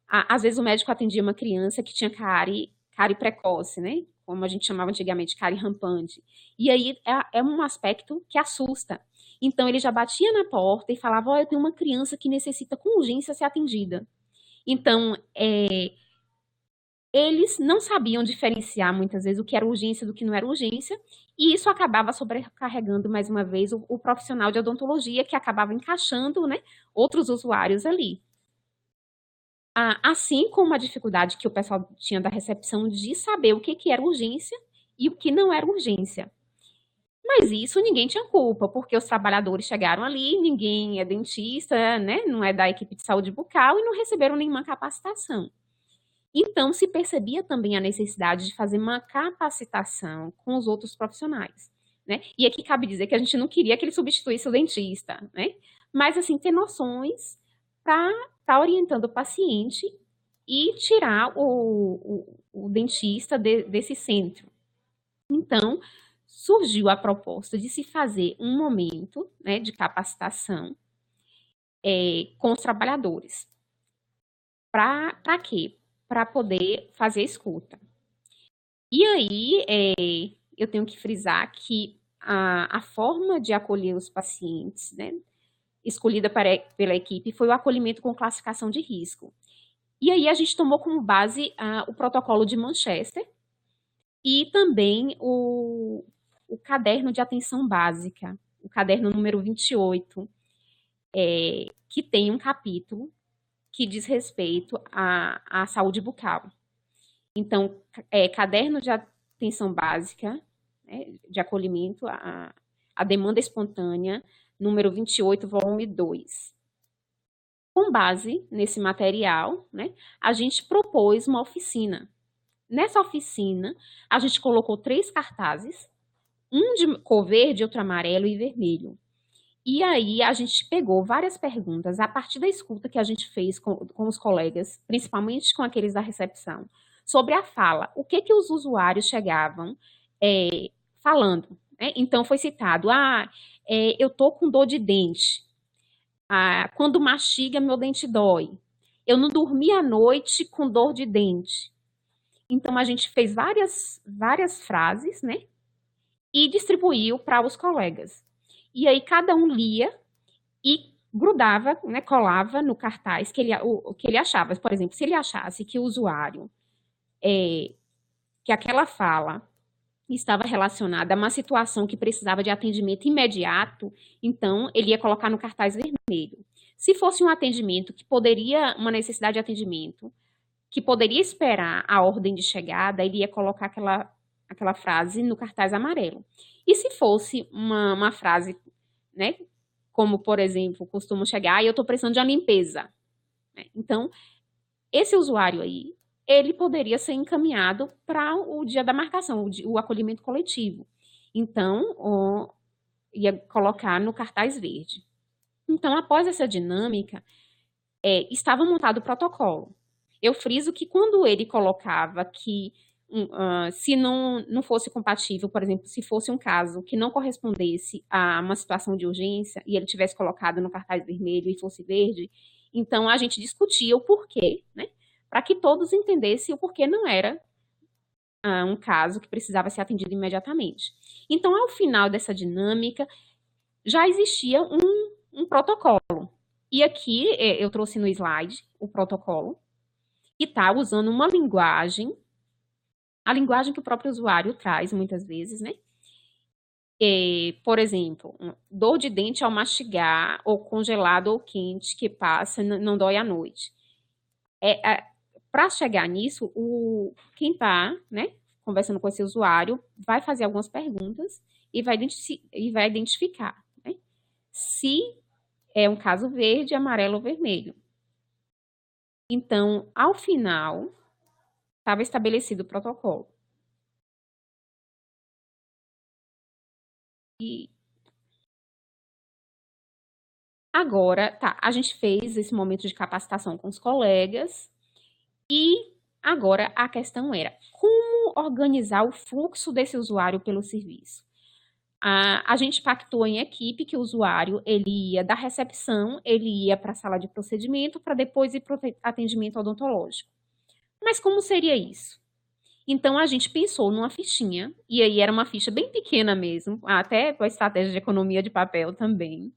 [SPEAKER 2] Às vezes o médico atendia uma criança que tinha cárie precoce, né? Como a gente chamava antigamente, cárie rampante. E aí é um aspecto que assusta. Então ele já batia na porta e falava, eu tenho uma criança que necessita com urgência ser atendida. Então, eles não sabiam diferenciar muitas vezes o que era urgência do que não era urgência, e isso acabava sobrecarregando mais uma vez o profissional de odontologia, que acabava encaixando, né, outros usuários ali. Assim como a dificuldade que o pessoal tinha da recepção de saber o que era urgência e o que não era urgência. Mas isso ninguém tinha culpa, porque os trabalhadores chegaram ali, ninguém é dentista, né, não é da equipe de saúde bucal e não receberam nenhuma capacitação. Então, se percebia também a necessidade de fazer uma capacitação com os outros profissionais, né? E aqui cabe dizer que a gente não queria que ele substituísse o dentista, né? Mas, assim, ter noções para estar orientando o paciente e tirar o dentista desse centro. Então, surgiu a proposta de se fazer um momento, né, de capacitação com os trabalhadores. Para quê? Para poder fazer a escuta. E aí, eu tenho que frisar que a forma de acolher os pacientes, né, escolhida pela equipe, foi o acolhimento com classificação de risco. E aí a gente tomou como base o protocolo de Manchester e também o caderno de atenção básica, o caderno número 28, que tem um capítulo que diz respeito à saúde bucal. Então, caderno de atenção básica, né, de acolhimento à demanda espontânea, número 28, volume 2. Com base nesse material, né, a gente propôs uma oficina. Nessa oficina, a gente colocou 3 cartazes, um de cor verde, outro amarelo e vermelho. E aí a gente pegou várias perguntas a partir da escuta que a gente fez com os colegas, principalmente com aqueles da recepção, sobre a fala. O que que os usuários chegavam falando, né? Então foi citado, eu tô com dor de dente. Quando mastiga, meu dente dói. Eu não dormi à noite com dor de dente. Então a gente fez várias frases, né? E distribuiu para os colegas. E aí cada um lia e grudava, né, colava no cartaz o que ele achava. Por exemplo, se ele achasse que o usuário, que aquela fala estava relacionada a uma situação que precisava de atendimento imediato, então ele ia colocar no cartaz vermelho. Se fosse um atendimento que poderia, uma necessidade de atendimento, que poderia esperar a ordem de chegada, ele ia colocar aquela frase no cartaz amarelo. E se fosse uma frase, né, como, por exemplo, costumam chegar, eu estou precisando de uma limpeza. Né? Então, esse usuário aí, ele poderia ser encaminhado para o dia da marcação, o acolhimento coletivo. Então, ia colocar no cartaz verde. Então, após essa dinâmica, estava montado o protocolo. Eu friso que quando ele colocava que se não fosse compatível, por exemplo, se fosse um caso que não correspondesse a uma situação de urgência e ele tivesse colocado no cartaz vermelho e fosse verde, então a gente discutia o porquê, né? Para que todos entendessem o porquê não era um caso que precisava ser atendido imediatamente. Então, ao final dessa dinâmica, já existia um protocolo. E aqui eu trouxe no slide o protocolo, que está usando uma linguagem, a linguagem que o próprio usuário traz muitas vezes, né? Por exemplo, dor de dente ao mastigar, ou congelado ou quente que passa, não dói à noite. Para chegar nisso, quem está, né, conversando com esse usuário vai fazer algumas perguntas e vai identificar, né, se é um caso verde, amarelo ou vermelho. Então, ao final, estava estabelecido o protocolo. E agora, tá, a gente fez esse momento de capacitação com os colegas e agora a questão era como organizar o fluxo desse usuário pelo serviço. A gente pactou em equipe que o usuário ele ia da recepção, ele ia para a sala de procedimento para depois ir para o atendimento odontológico. Mas como seria isso? Então a gente pensou numa fichinha, e aí era uma ficha bem pequena mesmo, até com a estratégia de economia de papel também.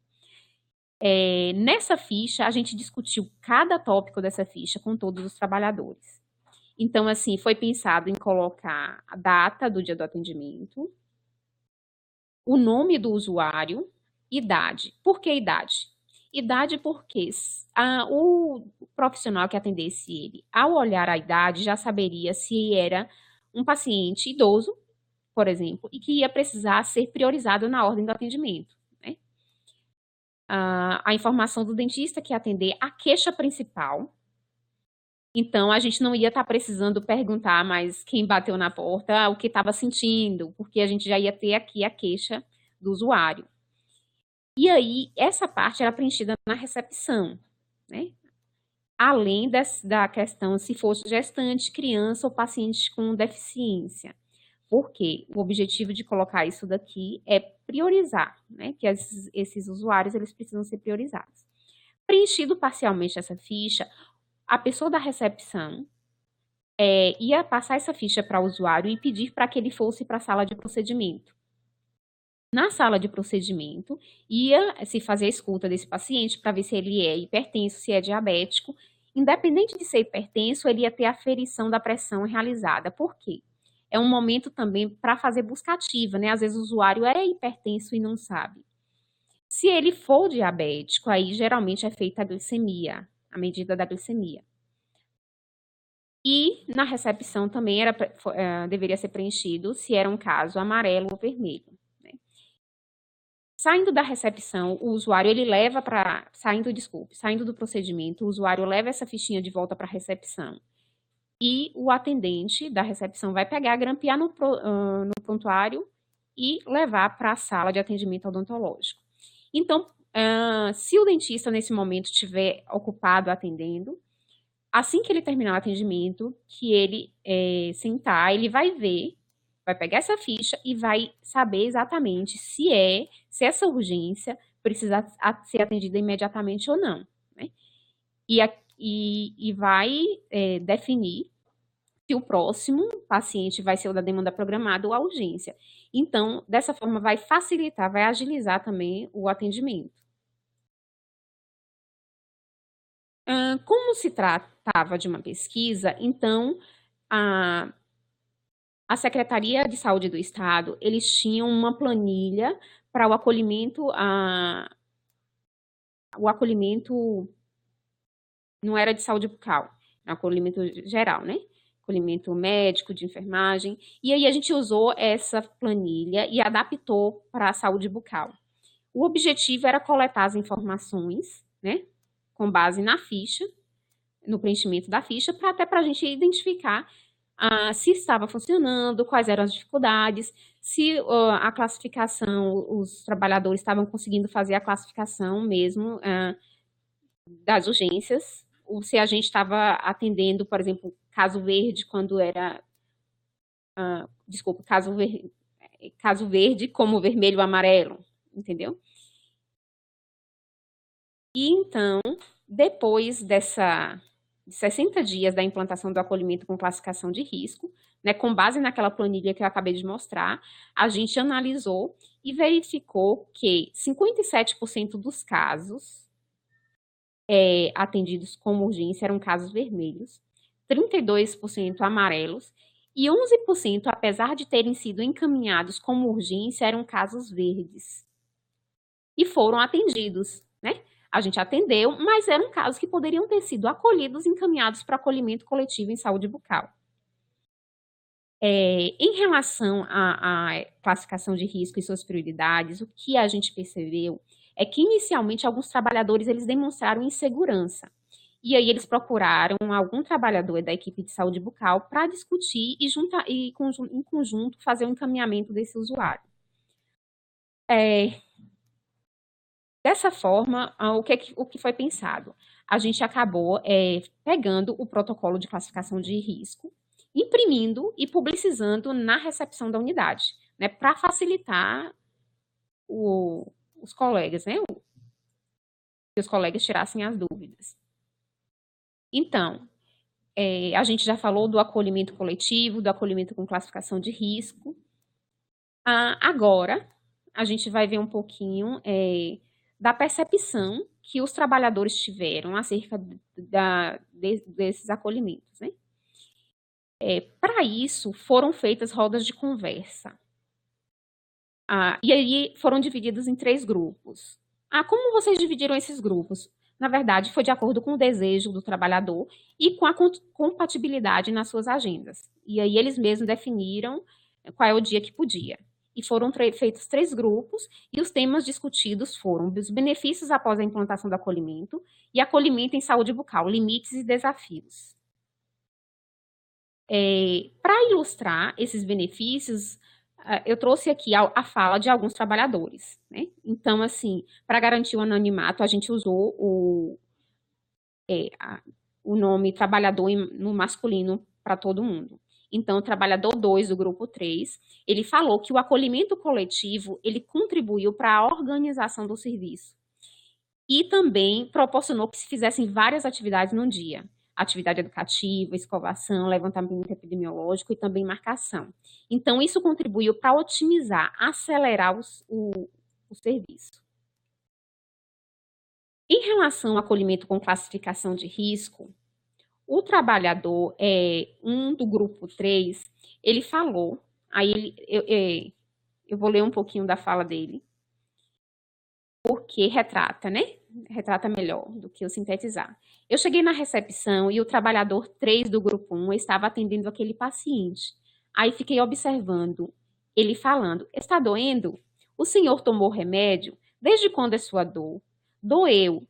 [SPEAKER 2] Nessa ficha, a gente discutiu cada tópico dessa ficha com todos os trabalhadores. Então, assim, foi pensado em colocar a data do dia do atendimento, o nome do usuário, idade. Por que idade? Idade porque o profissional que atendesse ele, ao olhar a idade, já saberia se era um paciente idoso, por exemplo, e que ia precisar ser priorizado na ordem do atendimento. Né? A informação do dentista que ia atender a queixa principal. Então, a gente não ia estar precisando perguntar mais quem bateu na porta, o que estava sentindo, porque a gente já ia ter aqui a queixa do usuário. E aí, essa parte era preenchida na recepção, né? Além da questão se fosse gestante, criança ou paciente com deficiência. Porque o objetivo de colocar isso daqui é priorizar, né? Que esses usuários, eles precisam ser priorizados. Preenchido parcialmente essa ficha, a pessoa da recepção ia passar essa ficha para o usuário e pedir para que ele fosse para a sala de procedimento. Na sala de procedimento, ia se fazer a escuta desse paciente para ver se ele é hipertenso, se é diabético. Independente de ser hipertenso, ele ia ter a aferição da pressão realizada. Por quê? É um momento também para fazer busca ativa, né? Às vezes o usuário é hipertenso e não sabe. Se ele for diabético, aí geralmente é feita a glicemia, a medida da glicemia. E na recepção também deveria ser preenchido se era um caso amarelo ou vermelho. Né? Saindo da recepção, o usuário ele leva para. Saindo do procedimento, o usuário leva essa fichinha de volta para a recepção. E o atendente da recepção vai pegar, grampear no prontuário e levar para a sala de atendimento odontológico. Então, se o dentista nesse momento estiver ocupado atendendo, assim que ele terminar o atendimento, que ele sentar, ele vai ver, vai pegar essa ficha e vai saber exatamente se essa urgência precisa ser atendida imediatamente ou não, né? E vai definir se o próximo paciente vai ser o da demanda programada ou a urgência. Então, dessa forma, vai facilitar, vai agilizar também o atendimento. Como se tratava de uma pesquisa, então, a Secretaria de Saúde do Estado, eles tinham uma planilha para o acolhimento não era de saúde bucal, era acolhimento geral, né? Acolhimento médico, de enfermagem, e aí a gente usou essa planilha e adaptou para a saúde bucal. O objetivo era coletar as informações, né, com base na ficha, no preenchimento da ficha, até para a gente identificar se estava funcionando, quais eram as dificuldades, se a classificação, os trabalhadores estavam conseguindo fazer a classificação mesmo das urgências, ou se a gente estava atendendo, por exemplo, caso verde, quando era. Desculpa, caso verde como vermelho ou amarelo, entendeu? E então, depois de 60 dias da implantação do acolhimento com classificação de risco, né, com base naquela planilha que eu acabei de mostrar, a gente analisou e verificou que 57% dos casos atendidos como urgência eram casos vermelhos, 32% amarelos e 11%, apesar de terem sido encaminhados como urgência, eram casos verdes. E foram atendidos, né? A gente atendeu, mas eram casos que poderiam ter sido acolhidos e encaminhados para acolhimento coletivo em saúde bucal. Em relação à classificação de risco e suas prioridades, o que a gente percebeu é que, inicialmente, alguns trabalhadores eles demonstraram insegurança. E aí eles procuraram algum trabalhador da equipe de saúde bucal para discutir e em conjunto, fazer o encaminhamento desse usuário. Dessa forma, o que foi pensado? A gente acabou pegando o protocolo de classificação de risco, imprimindo e publicizando na recepção da unidade, né, para facilitar os colegas, né, que os colegas tirassem as dúvidas. Então, a gente já falou do acolhimento coletivo, do acolhimento com classificação de risco. Agora, a gente vai ver um pouquinho da percepção que os trabalhadores tiveram acerca desses acolhimentos, né? Para isso, foram feitas rodas de conversa. E aí foram divididos em 3 grupos. Como vocês dividiram esses grupos? Na verdade, foi de acordo com o desejo do trabalhador e com a compatibilidade nas suas agendas. E aí eles mesmos definiram qual é o dia que podia. E foram feitos 3 grupos, e os temas discutidos foram os benefícios após a implantação do acolhimento e acolhimento em saúde bucal, limites e desafios. Para ilustrar esses benefícios, eu trouxe aqui a fala de alguns trabalhadores, né? Então, assim, para garantir o anonimato, a gente usou o nome trabalhador no masculino para todo mundo. Então, o trabalhador 2 do grupo 3, ele falou que o acolhimento coletivo, ele contribuiu para a organização do serviço e também proporcionou que se fizessem várias atividades no dia. Atividade educativa, escovação, levantamento epidemiológico e também marcação. Então, isso contribuiu para otimizar, acelerar o serviço. Em relação ao acolhimento com classificação de risco, o trabalhador, do grupo 3, ele falou, aí eu vou ler um pouquinho da fala dele, porque retrata, né? Retrata melhor do que eu sintetizar. Eu cheguei na recepção e o trabalhador 3 do grupo 1 estava atendendo aquele paciente. Aí fiquei observando ele falando: está doendo? O senhor tomou remédio? Desde quando é sua dor? Doeu.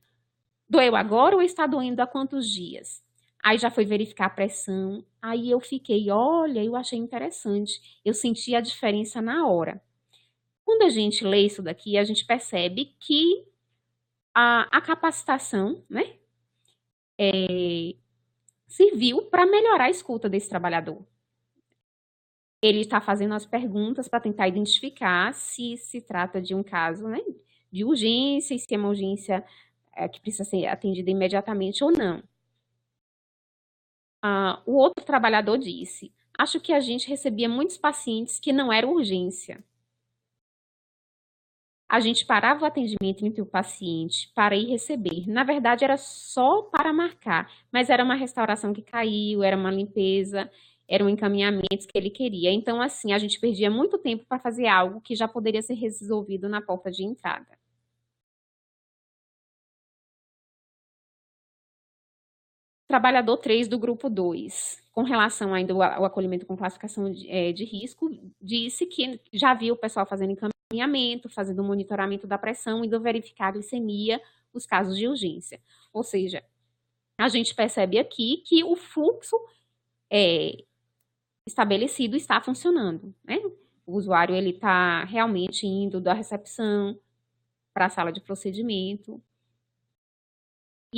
[SPEAKER 2] Doeu agora ou está doendo há quantos dias? Aí já foi verificar a pressão. Aí eu fiquei, olha, eu achei interessante. Eu senti a diferença na hora. Quando a gente lê isso daqui, a gente percebe que a capacitação, né, serviu para melhorar a escuta desse trabalhador. Ele está fazendo as perguntas para tentar identificar se se trata de um caso, né, de urgência, e se é uma urgência que precisa ser atendida imediatamente ou não. O outro trabalhador disse: acho que a gente recebia muitos pacientes que não era urgência. A gente parava o atendimento entre o paciente para ir receber. Na verdade, era só para marcar, mas era uma restauração que caiu, era uma limpeza, eram encaminhamentos que ele queria. Então, assim, a gente perdia muito tempo para fazer algo que já poderia ser resolvido na porta de entrada. Trabalhador 3 do grupo 2, com relação ainda ao acolhimento com classificação de risco, disse que já viu o pessoal fazendo encaminhamento, fazendo monitoramento da pressão e do verificar a glicemia, os casos de urgência. Ou seja, a gente percebe aqui que o fluxo estabelecido está funcionando, né? O usuário ele está realmente indo da recepção para a sala de procedimento.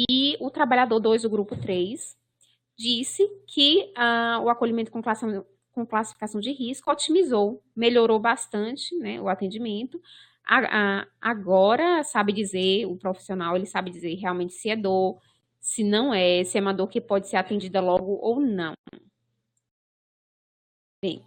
[SPEAKER 2] E o trabalhador 2 do grupo 3 disse que o acolhimento com classificação de risco otimizou, melhorou bastante, né, o atendimento. Agora sabe dizer, o profissional ele sabe dizer realmente se é dor, se não é, se é uma dor que pode ser atendida logo ou não. Bem,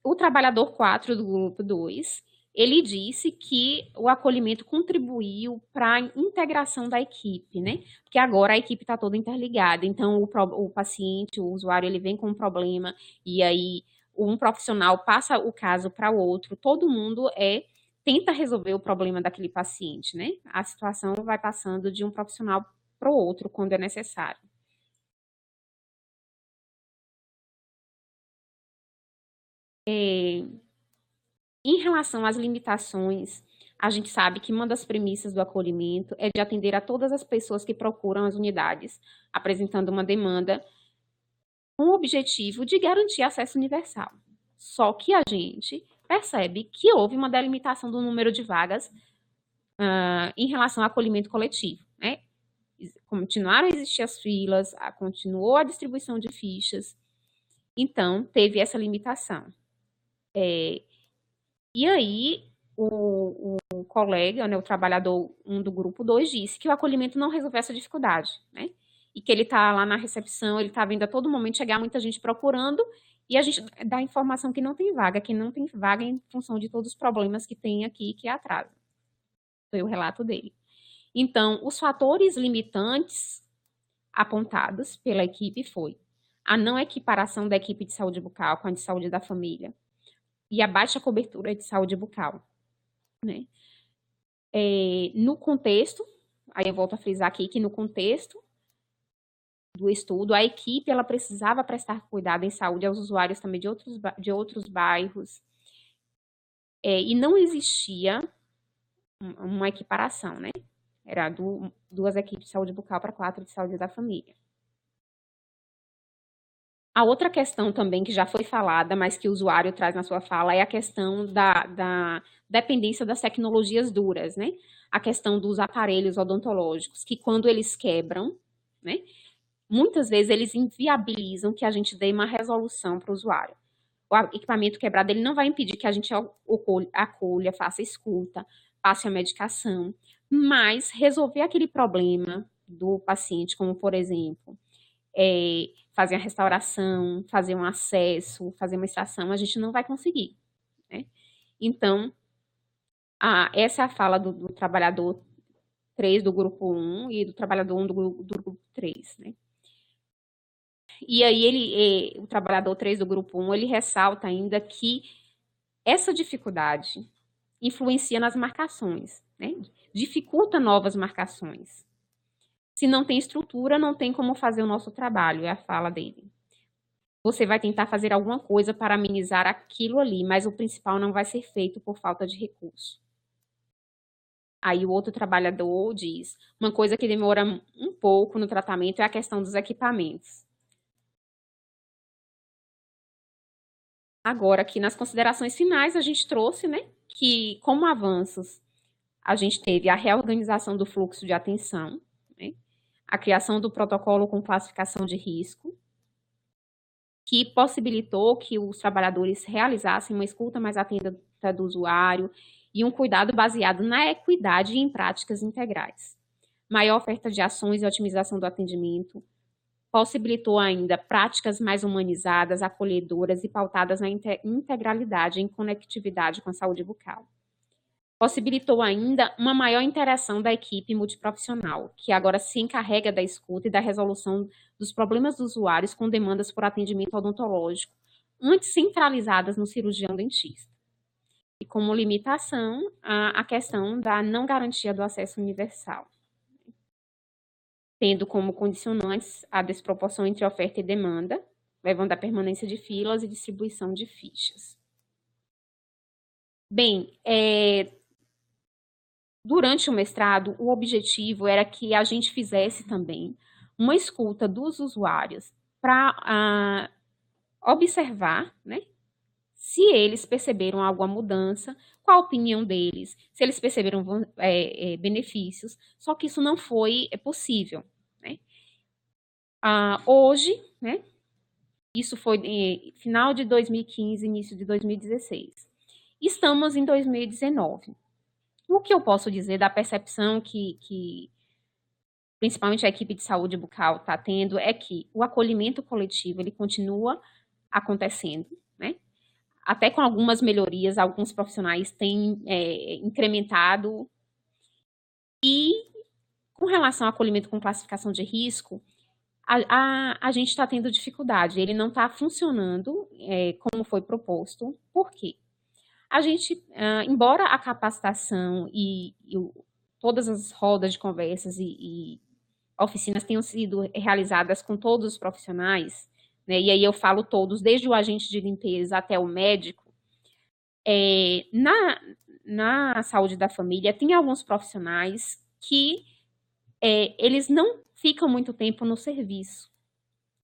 [SPEAKER 2] o trabalhador 4 do grupo 2, ele disse que o acolhimento contribuiu para a integração da equipe, né? Porque agora a equipe está toda interligada, então o paciente, o usuário, ele vem com um problema e aí um profissional passa o caso para o outro, todo mundo tenta resolver o problema daquele paciente, né? A situação vai passando de um profissional para o outro quando é necessário. Em relação às limitações, a gente sabe que uma das premissas do acolhimento é de atender a todas as pessoas que procuram as unidades, apresentando uma demanda com o objetivo de garantir acesso universal. Só que a gente percebe que houve uma delimitação do número de vagas em relação ao acolhimento coletivo, né? Continuaram a existir as filas, continuou a distribuição de fichas, então teve essa limitação. E aí, o colega, né, o trabalhador do grupo 2, disse que o acolhimento não resolveu essa dificuldade, né? E que ele está lá na recepção, ele está vendo a todo momento chegar muita gente procurando e a gente dá a informação que não tem vaga em função de todos os problemas que tem aqui que atrasa. Foi o relato dele. Então, os fatores limitantes apontados pela equipe foi a não equiparação da equipe de saúde bucal com a de saúde da família e a baixa cobertura de saúde bucal, né? No contexto, aí eu volto a frisar aqui que no contexto do estudo, a equipe ela precisava prestar cuidado em saúde aos usuários também de outros bairros, e não existia uma equiparação, né? Era duas equipes de saúde bucal para 4 de saúde da família. A outra questão também que já foi falada, mas que o usuário traz na sua fala, é a questão da dependência das tecnologias duras, né? A questão dos aparelhos odontológicos, que quando eles quebram, né? Muitas vezes eles inviabilizam que a gente dê uma resolução para o usuário. O equipamento quebrado, ele não vai impedir que a gente acolha, faça escuta, passe a medicação, mas resolver aquele problema do paciente, como por exemplo, fazer a restauração, fazer um acesso, fazer uma extração, a gente não vai conseguir, né? Então, essa é a fala do trabalhador 3 do grupo 1 e do trabalhador 1 do grupo 3, né? E aí o trabalhador 3 do grupo 1, ele ressalta ainda que essa dificuldade influencia nas marcações, né? Dificulta novas marcações. Se não tem estrutura, não tem como fazer o nosso trabalho, é a fala dele. Você vai tentar fazer alguma coisa para amenizar aquilo ali, mas o principal não vai ser feito por falta de recurso. Aí o outro trabalhador diz, uma coisa que demora um pouco no tratamento é a questão dos equipamentos. Agora, aqui nas considerações finais, a gente trouxe, né, que como avanços, a gente teve a reorganização do fluxo de atenção, né, a criação do protocolo com classificação de risco, que possibilitou que os trabalhadores realizassem uma escuta mais atenta do usuário e um cuidado baseado na equidade e em práticas integrais. Maior oferta de ações e otimização do atendimento, possibilitou ainda práticas mais humanizadas, acolhedoras e pautadas na integralidade e em conectividade com a saúde bucal. Possibilitou ainda uma maior interação da equipe multiprofissional, que agora se encarrega da escuta e da resolução dos problemas dos usuários com demandas por atendimento odontológico, antes centralizadas no cirurgião dentista. E como limitação, a questão da não garantia do acesso universal, tendo como condicionantes a desproporção entre oferta e demanda, levando à permanência de filas e distribuição de fichas. Bem, durante o mestrado, o objetivo era que a gente fizesse também uma escuta dos usuários para observar, né, se eles perceberam alguma mudança, qual a opinião deles, se eles perceberam benefícios, só que isso não foi possível, né? Hoje, né, isso foi em final de 2015, início de 2016. Estamos em 2019. O que eu posso dizer da percepção que principalmente a equipe de saúde bucal está tendo é que o acolhimento coletivo ele continua acontecendo, né? Até com algumas melhorias, alguns profissionais têm incrementado. E com relação ao acolhimento com classificação de risco, a gente está tendo dificuldade, ele não está funcionando como foi proposto. Por quê? A gente, embora a capacitação e todas as rodas de conversas e oficinas tenham sido realizadas com todos os profissionais, né, e aí eu falo todos, desde o agente de limpeza até o médico, na saúde da família, tem alguns profissionais que eles não ficam muito tempo no serviço,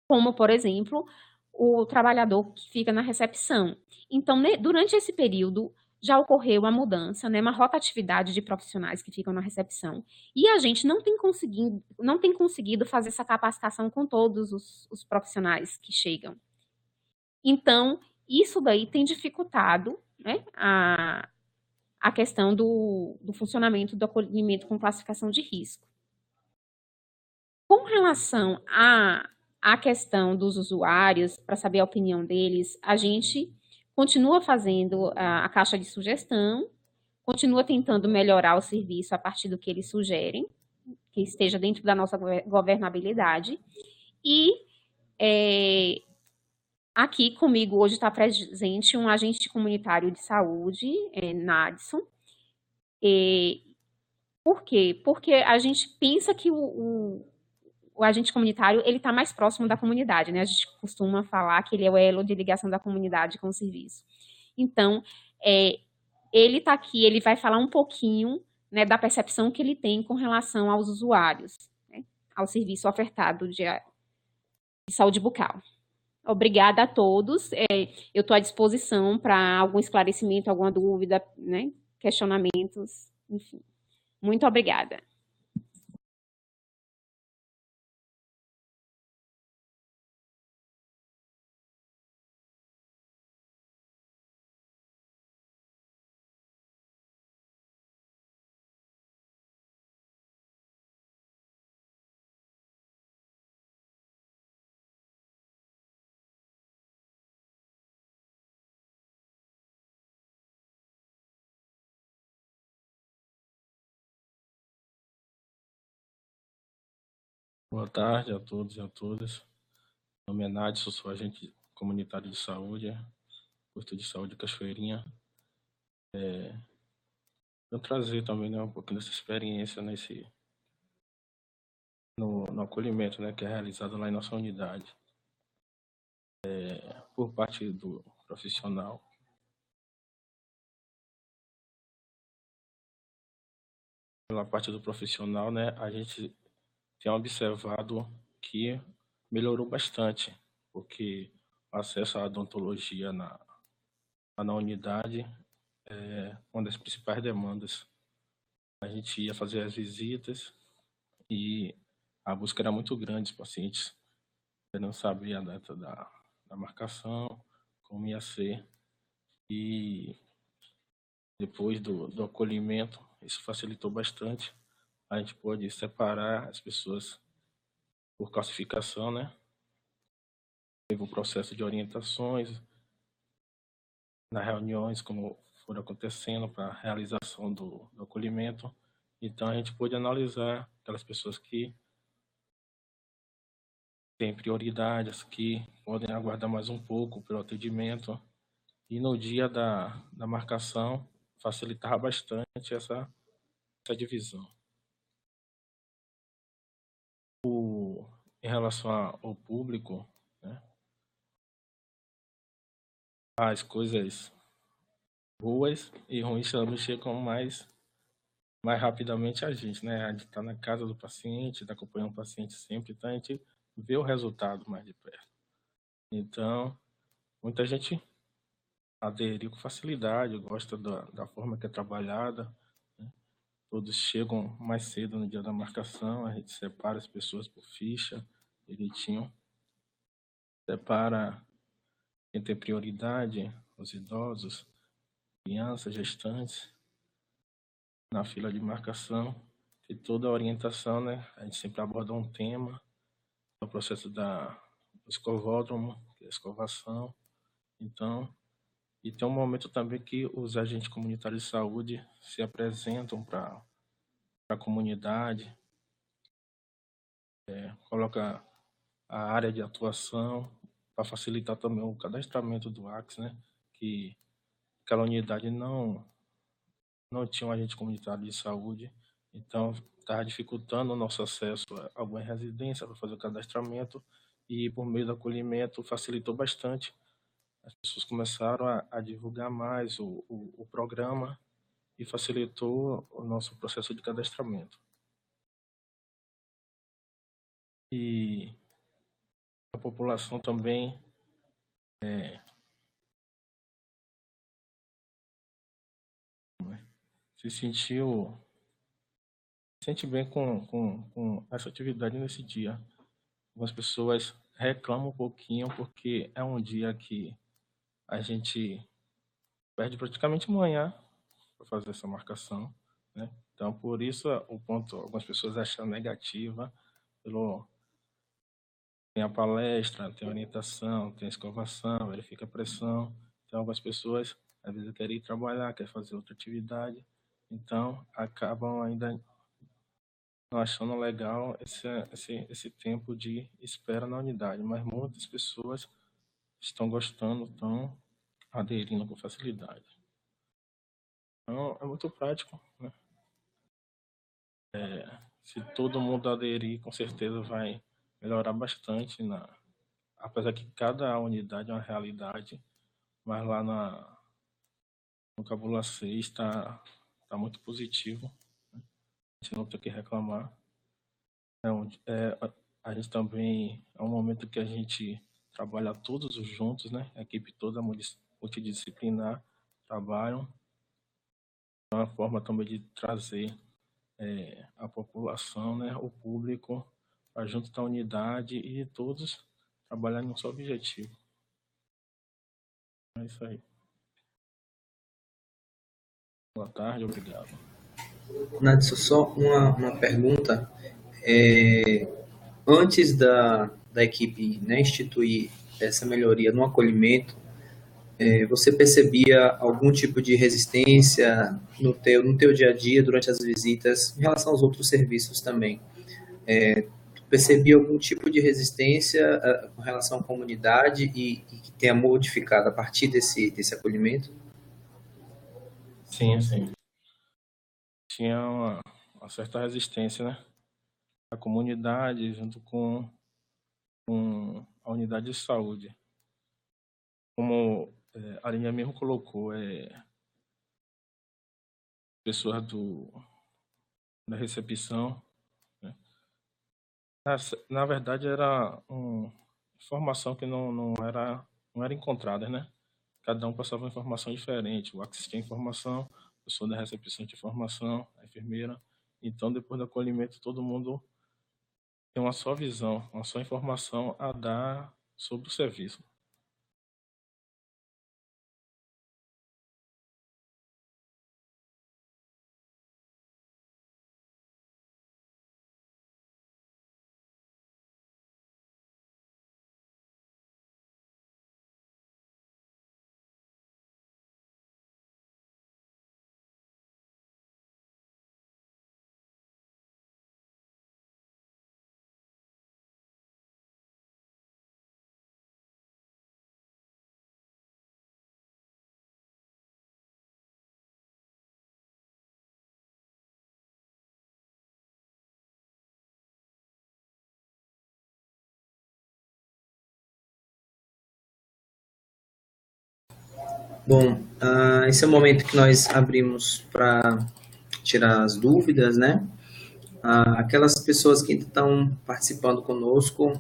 [SPEAKER 2] como, por exemplo, o trabalhador que fica na recepção. Então, durante esse período, já ocorreu a mudança, né, uma rotatividade de profissionais que ficam na recepção. E a gente não tem conseguido fazer essa capacitação com todos os profissionais que chegam. Então, isso daí tem dificultado, né, a questão do funcionamento do acolhimento com classificação de risco. Com relação à questão dos usuários, para saber a opinião deles, a gente continua fazendo a caixa de sugestão, continua tentando melhorar o serviço a partir do que eles sugerem, que esteja dentro da nossa governabilidade. E aqui comigo hoje está presente um agente comunitário de saúde, Nadson. Por quê? Porque a gente pensa que o agente comunitário ele está mais próximo da comunidade, né? A gente costuma falar que ele é o elo de ligação da comunidade com o serviço. Então, ele está aqui, ele vai falar um pouquinho, né, da percepção que ele tem com relação aos usuários, né, ao serviço ofertado de saúde bucal. Obrigada a todos. Eu estou à disposição para algum esclarecimento, alguma dúvida, né, questionamentos, enfim. Muito obrigada.
[SPEAKER 3] Boa tarde a todos e a todas. Meu nome é Nadson, sou agente comunitário de saúde, posto de saúde Cachoeirinha. Eu trazer também, né, um pouquinho dessa experiência no acolhimento, né, que é realizado lá em nossa unidade, por parte do profissional. Pela parte do profissional, né, a gente tem observado que melhorou bastante, porque o acesso à odontologia lá na unidade, uma das principais demandas. A gente ia fazer as visitas e a busca era muito grande, os pacientes querendo saber a data da marcação, como ia ser. E depois do acolhimento, isso facilitou bastante. A gente pôde separar as pessoas por classificação, né? Teve o processo de orientações nas reuniões, como foram acontecendo para a realização do acolhimento. Então, a gente pôde analisar aquelas pessoas que têm prioridade, as que podem aguardar mais um pouco pelo atendimento. E no dia da marcação, facilitava bastante essa divisão. Em relação ao público, né, as coisas boas e ruins também chegam mais rapidamente a gente, né? A gente está na casa do paciente, está acompanhando o paciente sempre, então a gente vê o resultado mais de perto. Então, muita gente aderiu com facilidade, gosta da forma que é trabalhada, né? Todos chegam mais cedo no dia da marcação, a gente separa as pessoas por ficha, direitinho, separa quem tem prioridade, os idosos, crianças, gestantes, na fila de marcação, e toda a orientação, né? A gente sempre aborda um tema, o processo do escovódromo, que é a escovação. Então, e tem um momento também que os agentes comunitários de saúde se apresentam para a comunidade, coloca a área de atuação para facilitar também o cadastramento do ACS, né? Que aquela unidade não tinha um agente comunitário de saúde, então estava dificultando o nosso acesso a alguma residência para fazer o cadastramento, e por meio do acolhimento facilitou bastante. As pessoas começaram a divulgar mais o programa e facilitou o nosso processo de cadastramento. E a população também se sente bem com essa atividade nesse dia. Algumas pessoas reclamam um pouquinho porque é um dia que a gente perde praticamente manhã para fazer essa marcação, né? Então, por isso, o ponto, algumas pessoas acham negativa, tem a palestra, tem a orientação, tem a escovação, verifica a pressão. Então, algumas pessoas, às vezes, querem ir trabalhar, querem fazer outra atividade, então, acabam ainda não achando legal esse tempo de espera na unidade, mas muitas pessoas estão gostando, estão aderindo com facilidade. Então, é muito prático, né? Se todo mundo aderir, com certeza vai melhorar bastante, apesar que cada unidade é uma realidade, mas lá no Cabula 6 está muito positivo, né? A gente não tem o que reclamar. A gente também, é um momento que a gente trabalha todos juntos, né? A equipe toda multidisciplinar trabalham. É uma forma também de trazer a população, né? O público, para junto da unidade e todos trabalharem no seu objetivo. É isso aí. Boa tarde, obrigado.
[SPEAKER 1] Nadson, só uma pergunta. Antes da equipe, né, instituir essa melhoria no acolhimento, você percebia algum tipo de resistência no teu dia a dia, durante as visitas, em relação aos outros serviços também? Tu percebia algum tipo de resistência com relação à comunidade e que tenha modificado a partir desse acolhimento?
[SPEAKER 3] Sim, sim. Tinha uma certa resistência, né? A comunidade junto com a unidade de saúde. Como a linha mesmo colocou, pessoas da recepção, né? Na verdade, era uma informação que não era encontrada, né? cada um passava uma informação diferente. O Axis tinha informação, o pessoal da recepção tinha informação, a enfermeira. Então, depois do acolhimento, todo mundo tem uma só visão, uma só informação a dar sobre o serviço.
[SPEAKER 1] Bom, esse é o momento que nós abrimos para tirar as dúvidas, né? Aquelas pessoas que estão participando conosco,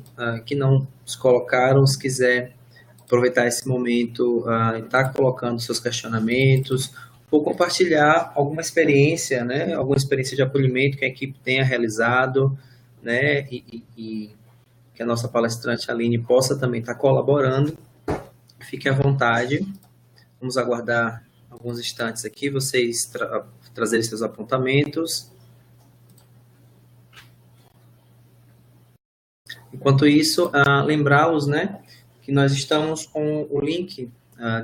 [SPEAKER 1] que não se colocaram, se quiser aproveitar esse momento e estar colocando seus questionamentos, ou compartilhar alguma experiência, né? Alguma experiência de acolhimento que a equipe tenha realizado, né? E que a nossa palestrante Aline possa também estar colaborando. Fique à vontade. Vamos aguardar alguns instantes aqui, vocês trazerem seus apontamentos. Enquanto isso, lembrá-los, né, que nós estamos com o link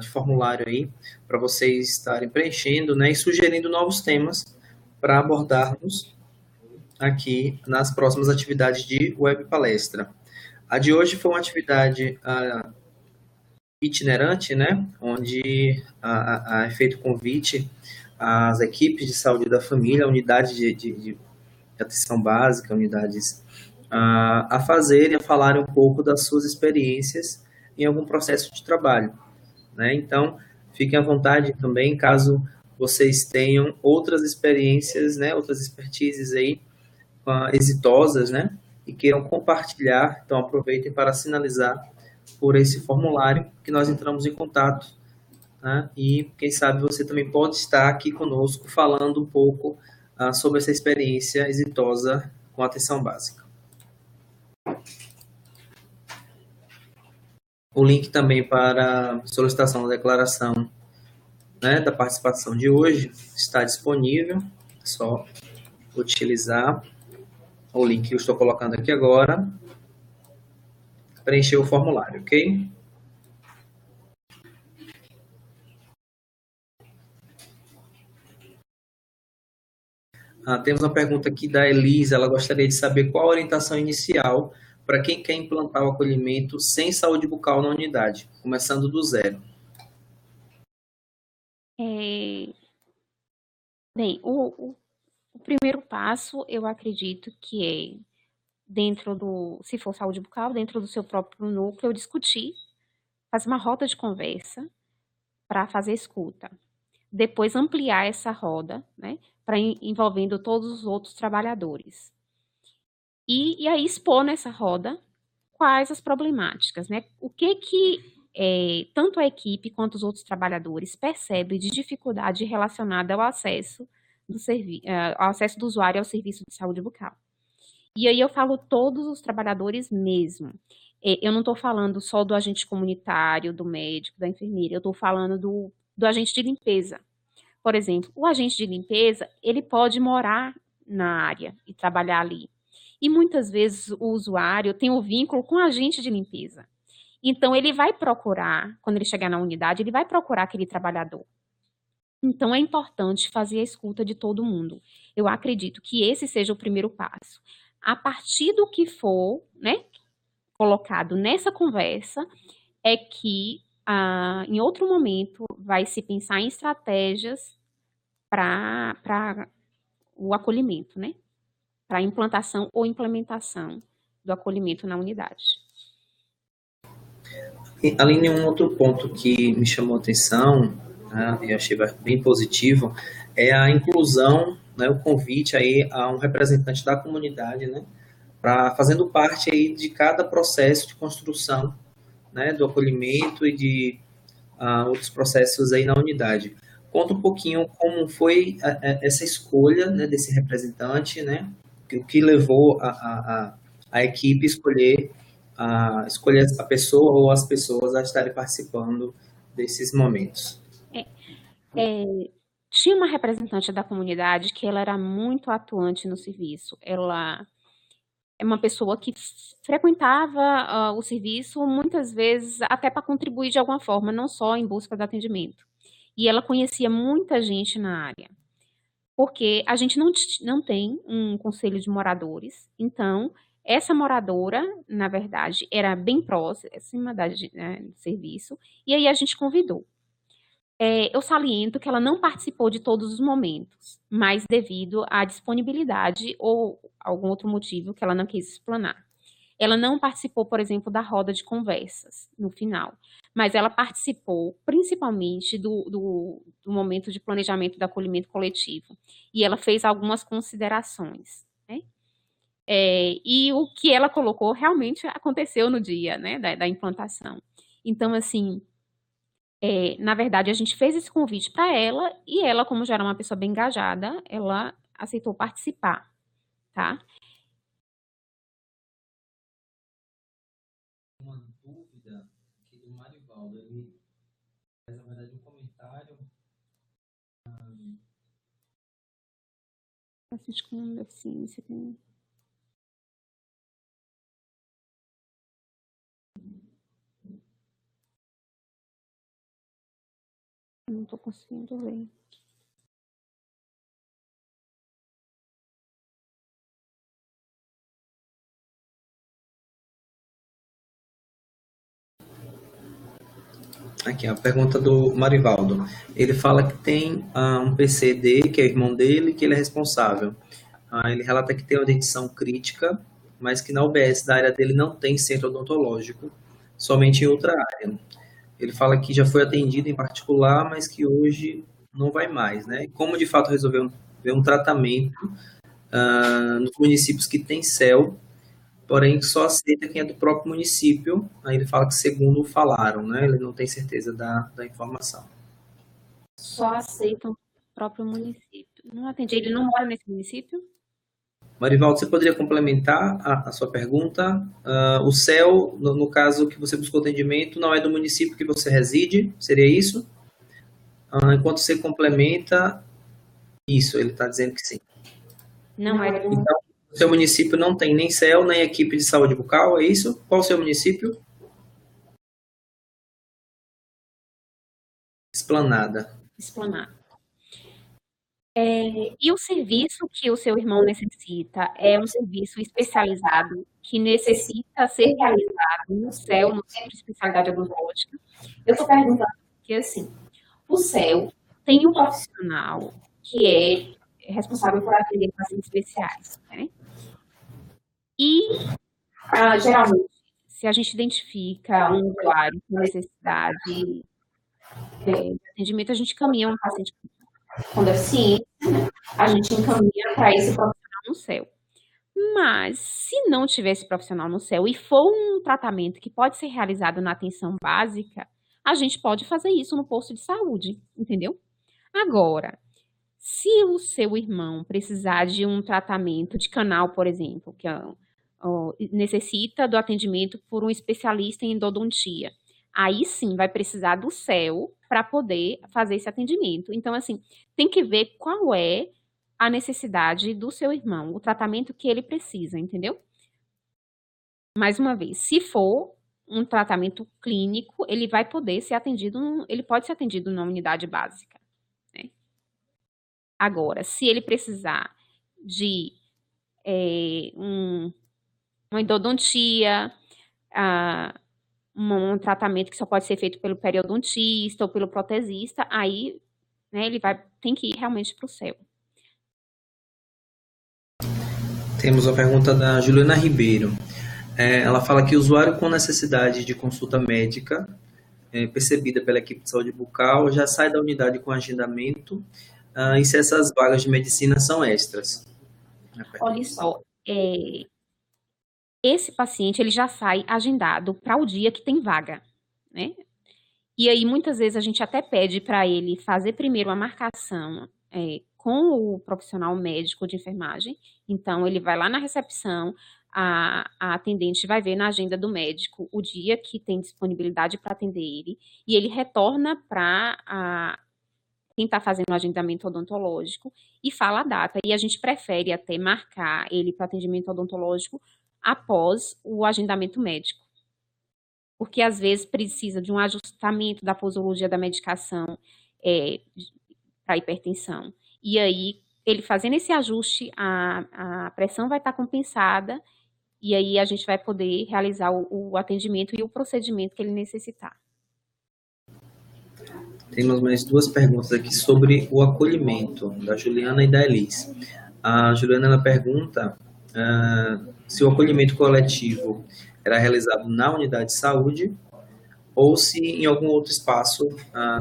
[SPEAKER 1] de formulário aí para vocês estarem preenchendo, né, e sugerindo novos temas para abordarmos aqui nas próximas atividades de web palestra. A de hoje foi uma atividade itinerante, né, onde é feito convite às equipes de saúde da família, unidades de atenção básica, unidades a fazerem, a falarem um pouco das suas experiências em algum processo de trabalho, né? Então, fiquem à vontade também, caso vocês tenham outras experiências, né, outras expertises aí exitosas, né, e queiram compartilhar, então aproveitem para sinalizar por esse formulário que nós entramos em contato, né? E quem sabe você também pode estar aqui conosco falando um pouco sobre essa experiência exitosa com a atenção básica. O link também para solicitação da declaração, né, da participação de hoje está disponível, é só utilizar o link que eu estou colocando aqui agora, preencher o formulário, ok? Temos uma pergunta aqui da Elisa, ela gostaria de saber qual a orientação inicial para quem quer implantar o acolhimento sem saúde bucal na unidade, começando do zero.
[SPEAKER 2] Bem, o primeiro passo, eu acredito que é, se for saúde bucal, dentro do seu próprio núcleo, discutir, fazer uma roda de conversa para fazer escuta. Depois ampliar essa roda, né, para envolvendo todos os outros trabalhadores. E aí expor nessa roda quais as problemáticas, né? O que tanto a equipe quanto os outros trabalhadores percebem de dificuldade relacionada ao acesso do usuário ao serviço de saúde bucal. E aí eu falo todos os trabalhadores mesmo. Eu não estou falando só do agente comunitário, do médico, da enfermeira, eu estou falando do agente de limpeza. Por exemplo, o agente de limpeza, ele pode morar na área e trabalhar ali. E muitas vezes o usuário tem um vínculo com o agente de limpeza. Então, ele vai procurar, quando ele chegar na unidade, ele vai procurar aquele trabalhador. Então, é importante fazer a escuta de todo mundo. Eu acredito que esse seja o primeiro passo. A partir do que for, né, colocado nessa conversa, é que, em outro momento, vai se pensar em estratégias para o acolhimento, né? Para a implantação ou implementação do acolhimento na unidade.
[SPEAKER 1] Aline, um outro ponto que me chamou a atenção, né, e achei bem positivo, é a inclusão, né, o convite aí a um representante da comunidade, né, fazendo parte aí de cada processo de construção, né, do acolhimento e outros processos aí na unidade. Conta um pouquinho como foi essa escolha, né, desse representante, né? O que levou a equipe escolher a pessoa ou as pessoas a estarem participando desses momentos.
[SPEAKER 2] Tinha uma representante da comunidade que ela era muito atuante no serviço. Ela é uma pessoa que frequentava o serviço muitas vezes até para contribuir de alguma forma, não só em busca do atendimento. E ela conhecia muita gente na área, porque a gente não tem um conselho de moradores, então essa moradora, na verdade, era bem próxima do serviço, e aí a gente convidou. Eu saliento que ela não participou de todos os momentos, mas devido à disponibilidade ou algum outro motivo que ela não quis explanar. Ela não participou, por exemplo, da roda de conversas no final, mas ela participou principalmente do momento de planejamento do acolhimento coletivo. E ela fez algumas considerações, né? E o que ela colocou realmente aconteceu no dia, né, da implantação. Então, assim, na verdade, a gente fez esse convite para ela e ela, como já era uma pessoa bem engajada, ela aceitou participar, tá?
[SPEAKER 1] Uma dúvida aqui do Marivaldo, ele faz, na verdade, um comentário.
[SPEAKER 2] Paciente com deficiência. Não estou conseguindo ler.
[SPEAKER 1] Aqui, a pergunta do Marivaldo. Ele fala que tem um PCD, que é irmão dele, que ele é responsável. Ele relata que tem uma dentição crítica, mas que na UBS da área dele não tem centro odontológico, somente em outra área. Ele fala que já foi atendido em particular, mas que hoje não vai mais, né? Como de fato resolveu ver um tratamento nos municípios que tem CEL, porém só aceita quem é do próprio município. Aí ele fala que segundo falaram, né? Ele não tem certeza da informação.
[SPEAKER 2] Só aceitam o próprio município. Não atendi. Ele não mora nesse município?
[SPEAKER 1] Marivaldo, você poderia complementar a sua pergunta? O CEL, no caso que você buscou atendimento, não é do município que você reside? Seria isso? Enquanto você complementa, isso, ele está dizendo que sim.
[SPEAKER 2] Não é do
[SPEAKER 1] Então, o seu município não tem nem CEL, nem equipe de saúde bucal, é isso? Qual o seu município? Esplanada.
[SPEAKER 2] E o serviço que o seu irmão necessita é um serviço especializado que necessita ser realizado no CEL, no Centro de Especialidade Odontológica. Eu estou perguntando porque, assim, o CEL tem um profissional que é responsável por atender pacientes especiais, né? E, geralmente, se a gente identifica um usuário com necessidade de atendimento, a gente encaminha um paciente com deficiência, a gente encaminha para esse profissional no CEL. Mas, se não tiver esse profissional no CEL e for um tratamento que pode ser realizado na atenção básica, a gente pode fazer isso no posto de saúde, entendeu? Agora, se o seu irmão precisar de um tratamento de canal, por exemplo, que necessita do atendimento por um especialista em endodontia, aí sim vai precisar do CEL para poder fazer esse atendimento. Então, assim, tem que ver qual é a necessidade do seu irmão, o tratamento que ele precisa, entendeu? Mais uma vez, se for um tratamento clínico, ele vai poder ser atendido, ele pode ser atendido numa unidade básica, né? Agora, se ele precisar de uma endodontia, um tratamento que só pode ser feito pelo periodontista ou pelo protesista, aí, né, ele tem que ir realmente para o CEL.
[SPEAKER 1] Temos a pergunta da Juliana Ribeiro. Ela fala que o usuário com necessidade de consulta médica percebida pela equipe de saúde bucal já sai da unidade com agendamento e se essas vagas de medicina são extras.
[SPEAKER 2] Olha só, esse paciente ele já sai agendado para o dia que tem vaga, né? E aí, muitas vezes, a gente até pede para ele fazer primeiro a marcação com o profissional médico de enfermagem. Então, ele vai lá na recepção, a atendente vai ver na agenda do médico o dia que tem disponibilidade para atender ele, e ele retorna para quem está fazendo o agendamento odontológico e fala a data. E a gente prefere até marcar ele para atendimento odontológico após o agendamento médico, porque às vezes precisa de um ajustamento da posologia da medicação para hipertensão. E aí, ele fazendo esse ajuste, a pressão vai estar compensada, e aí a gente vai poder realizar o atendimento e o procedimento que ele necessitar.
[SPEAKER 1] Temos mais duas perguntas aqui sobre o acolhimento, da Juliana e da Elis. A Juliana, ela pergunta se o acolhimento coletivo era realizado na unidade de saúde ou se em algum outro espaço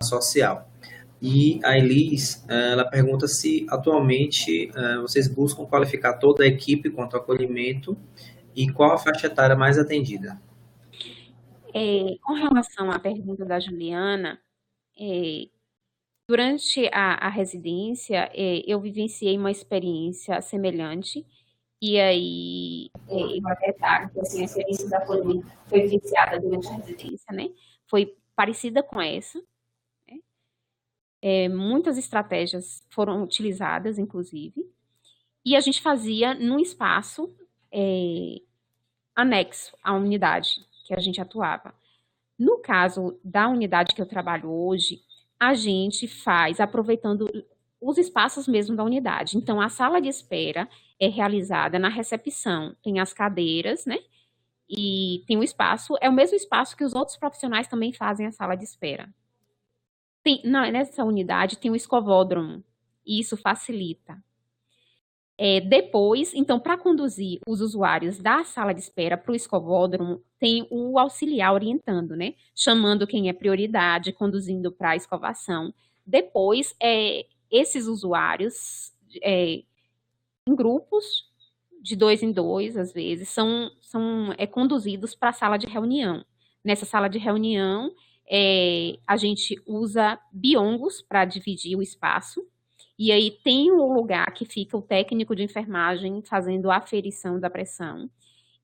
[SPEAKER 1] social. E a Elis, ela pergunta se atualmente vocês buscam qualificar toda a equipe quanto ao acolhimento e qual a faixa etária mais atendida.
[SPEAKER 2] Com relação à pergunta da Juliana, durante a residência, eu vivenciei uma experiência semelhante, e aí eu até trago que assim, a experiência da acolhimento foi vivenciada durante a residência, né? Foi parecida com essa. Muitas estratégias foram utilizadas, inclusive, e a gente fazia num espaço anexo à unidade que a gente atuava. No caso da unidade que eu trabalho hoje, a gente faz aproveitando os espaços mesmo da unidade. Então, a sala de espera é realizada na recepção, tem as cadeiras, né? E tem o espaço, é o mesmo espaço que os outros profissionais também fazem a sala de espera. Nessa unidade tem o escovódromo, e isso facilita. Depois, então, para conduzir os usuários da sala de espera para o escovódromo, tem o auxiliar orientando, né? Chamando quem é prioridade, conduzindo para a escovação. Depois, esses usuários, em grupos, de 2 em 2, às vezes, são conduzidos para a sala de reunião. Nessa sala de reunião, a gente usa biongos para dividir o espaço. E aí tem um lugar que fica o técnico de enfermagem fazendo a aferição da pressão.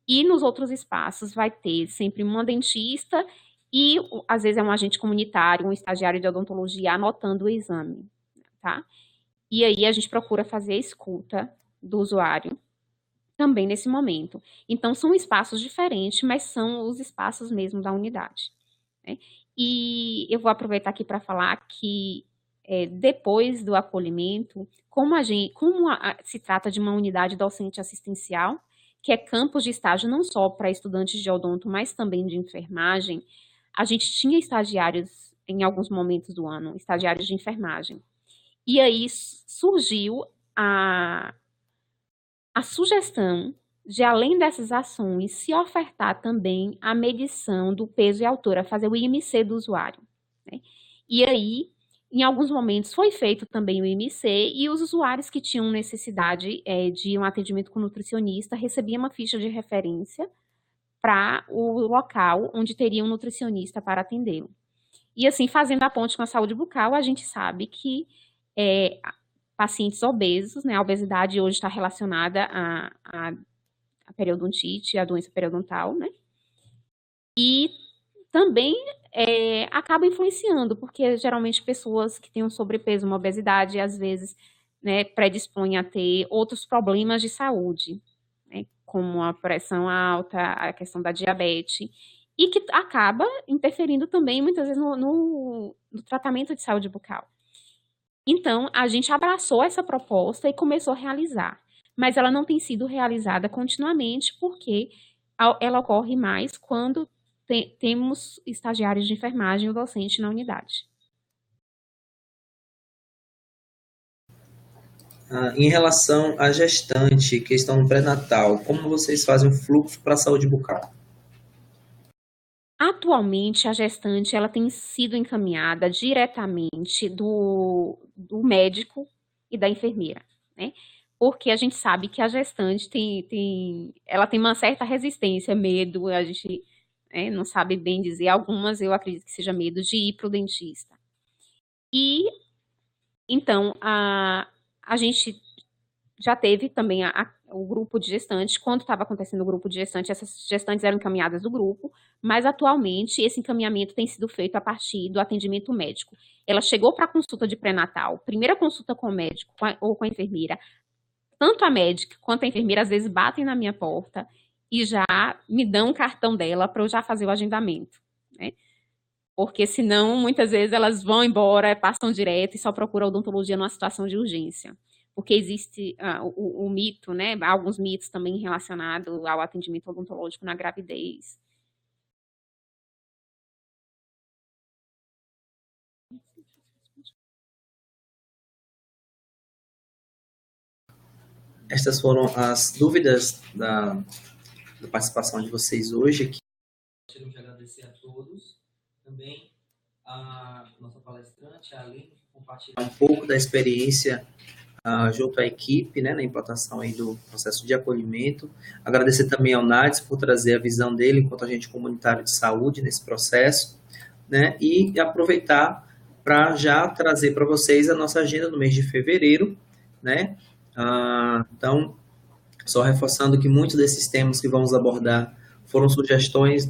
[SPEAKER 2] E nos outros espaços vai ter sempre uma dentista e, às vezes, é um agente comunitário, um estagiário de odontologia anotando o exame, tá? E aí a gente procura fazer a escuta do usuário também nesse momento. Então, são espaços diferentes, mas são os espaços mesmo da unidade, né? E eu vou aproveitar aqui para falar que depois do acolhimento, como se trata de uma unidade docente assistencial, que é campus de estágio não só para estudantes de odonto, mas também de enfermagem, a gente tinha estagiários em alguns momentos do ano, estagiários de enfermagem. E aí surgiu a sugestão de, além dessas ações, se ofertar também a medição do peso e altura, fazer o IMC do usuário, né? E aí, em alguns momentos, foi feito também o IMC e os usuários que tinham necessidade de um atendimento com nutricionista recebiam uma ficha de referência para o local onde teria um nutricionista para atendê-lo. E assim, fazendo a ponte com a saúde bucal, a gente sabe que pacientes obesos, né, a obesidade hoje está relacionada à periodontite, à doença periodontal, né? E também acaba influenciando, porque geralmente pessoas que têm um sobrepeso, uma obesidade, às vezes, né, predispõem a ter outros problemas de saúde, né, como a pressão alta, a questão da diabetes, e que acaba interferindo também, muitas vezes, no tratamento de saúde bucal. Então, a gente abraçou essa proposta e começou a realizar, mas ela não tem sido realizada continuamente, porque ela ocorre mais quando temos estagiários de enfermagem ou docente na unidade.
[SPEAKER 1] Em relação à gestante que estão no pré-natal, como vocês fazem o fluxo para a saúde bucal?
[SPEAKER 2] Atualmente, a gestante ela tem sido encaminhada diretamente do médico e da enfermeira, né? Porque a gente sabe que a gestante ela tem uma certa resistência, medo, a gente não sabe bem dizer. Algumas eu acredito que seja medo de ir para o dentista. E, então, a gente já teve também o grupo de gestantes. Quando estava acontecendo o grupo de gestantes, essas gestantes eram encaminhadas do grupo, mas atualmente esse encaminhamento tem sido feito a partir do atendimento médico. Ela chegou para a consulta de pré-natal, primeira consulta com o médico ou com a enfermeira, tanto a médica quanto a enfermeira às vezes batem na minha porta e já me dão o cartão dela para eu já fazer o agendamento, né? Porque senão, muitas vezes, elas vão embora, passam direto e só procuram odontologia numa situação de urgência. Porque existe o mito, né? Alguns mitos também relacionados ao atendimento odontológico na gravidez.
[SPEAKER 1] Estas foram as dúvidas da participação de vocês hoje aqui. Gostaria de agradecer a todos. Também a nossa palestrante, a Aline, compartilhar um pouco da experiência junto à equipe, né, na implantação aí do processo de acolhimento. Agradecer também ao NADS por trazer a visão dele enquanto agente comunitário de saúde nesse processo, né, e aproveitar para já trazer para vocês a nossa agenda no mês de fevereiro, né. Então, só reforçando que muitos desses temas que vamos abordar foram sugestões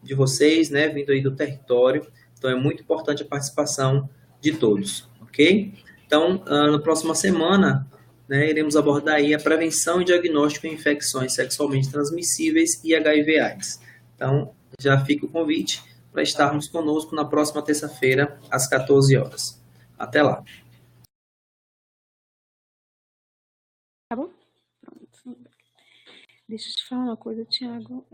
[SPEAKER 1] de vocês, né, vindo aí do território. Então, é muito importante a participação de todos, ok? Então, na próxima semana, né, iremos abordar aí a prevenção e diagnóstico de infecções sexualmente transmissíveis e HIV/AIDS. Então, já fica o convite para estarmos conosco na próxima terça-feira, às 14 horas. Até lá.
[SPEAKER 2] Tá bom? Pronto. Deixa eu te falar uma coisa, Thiago.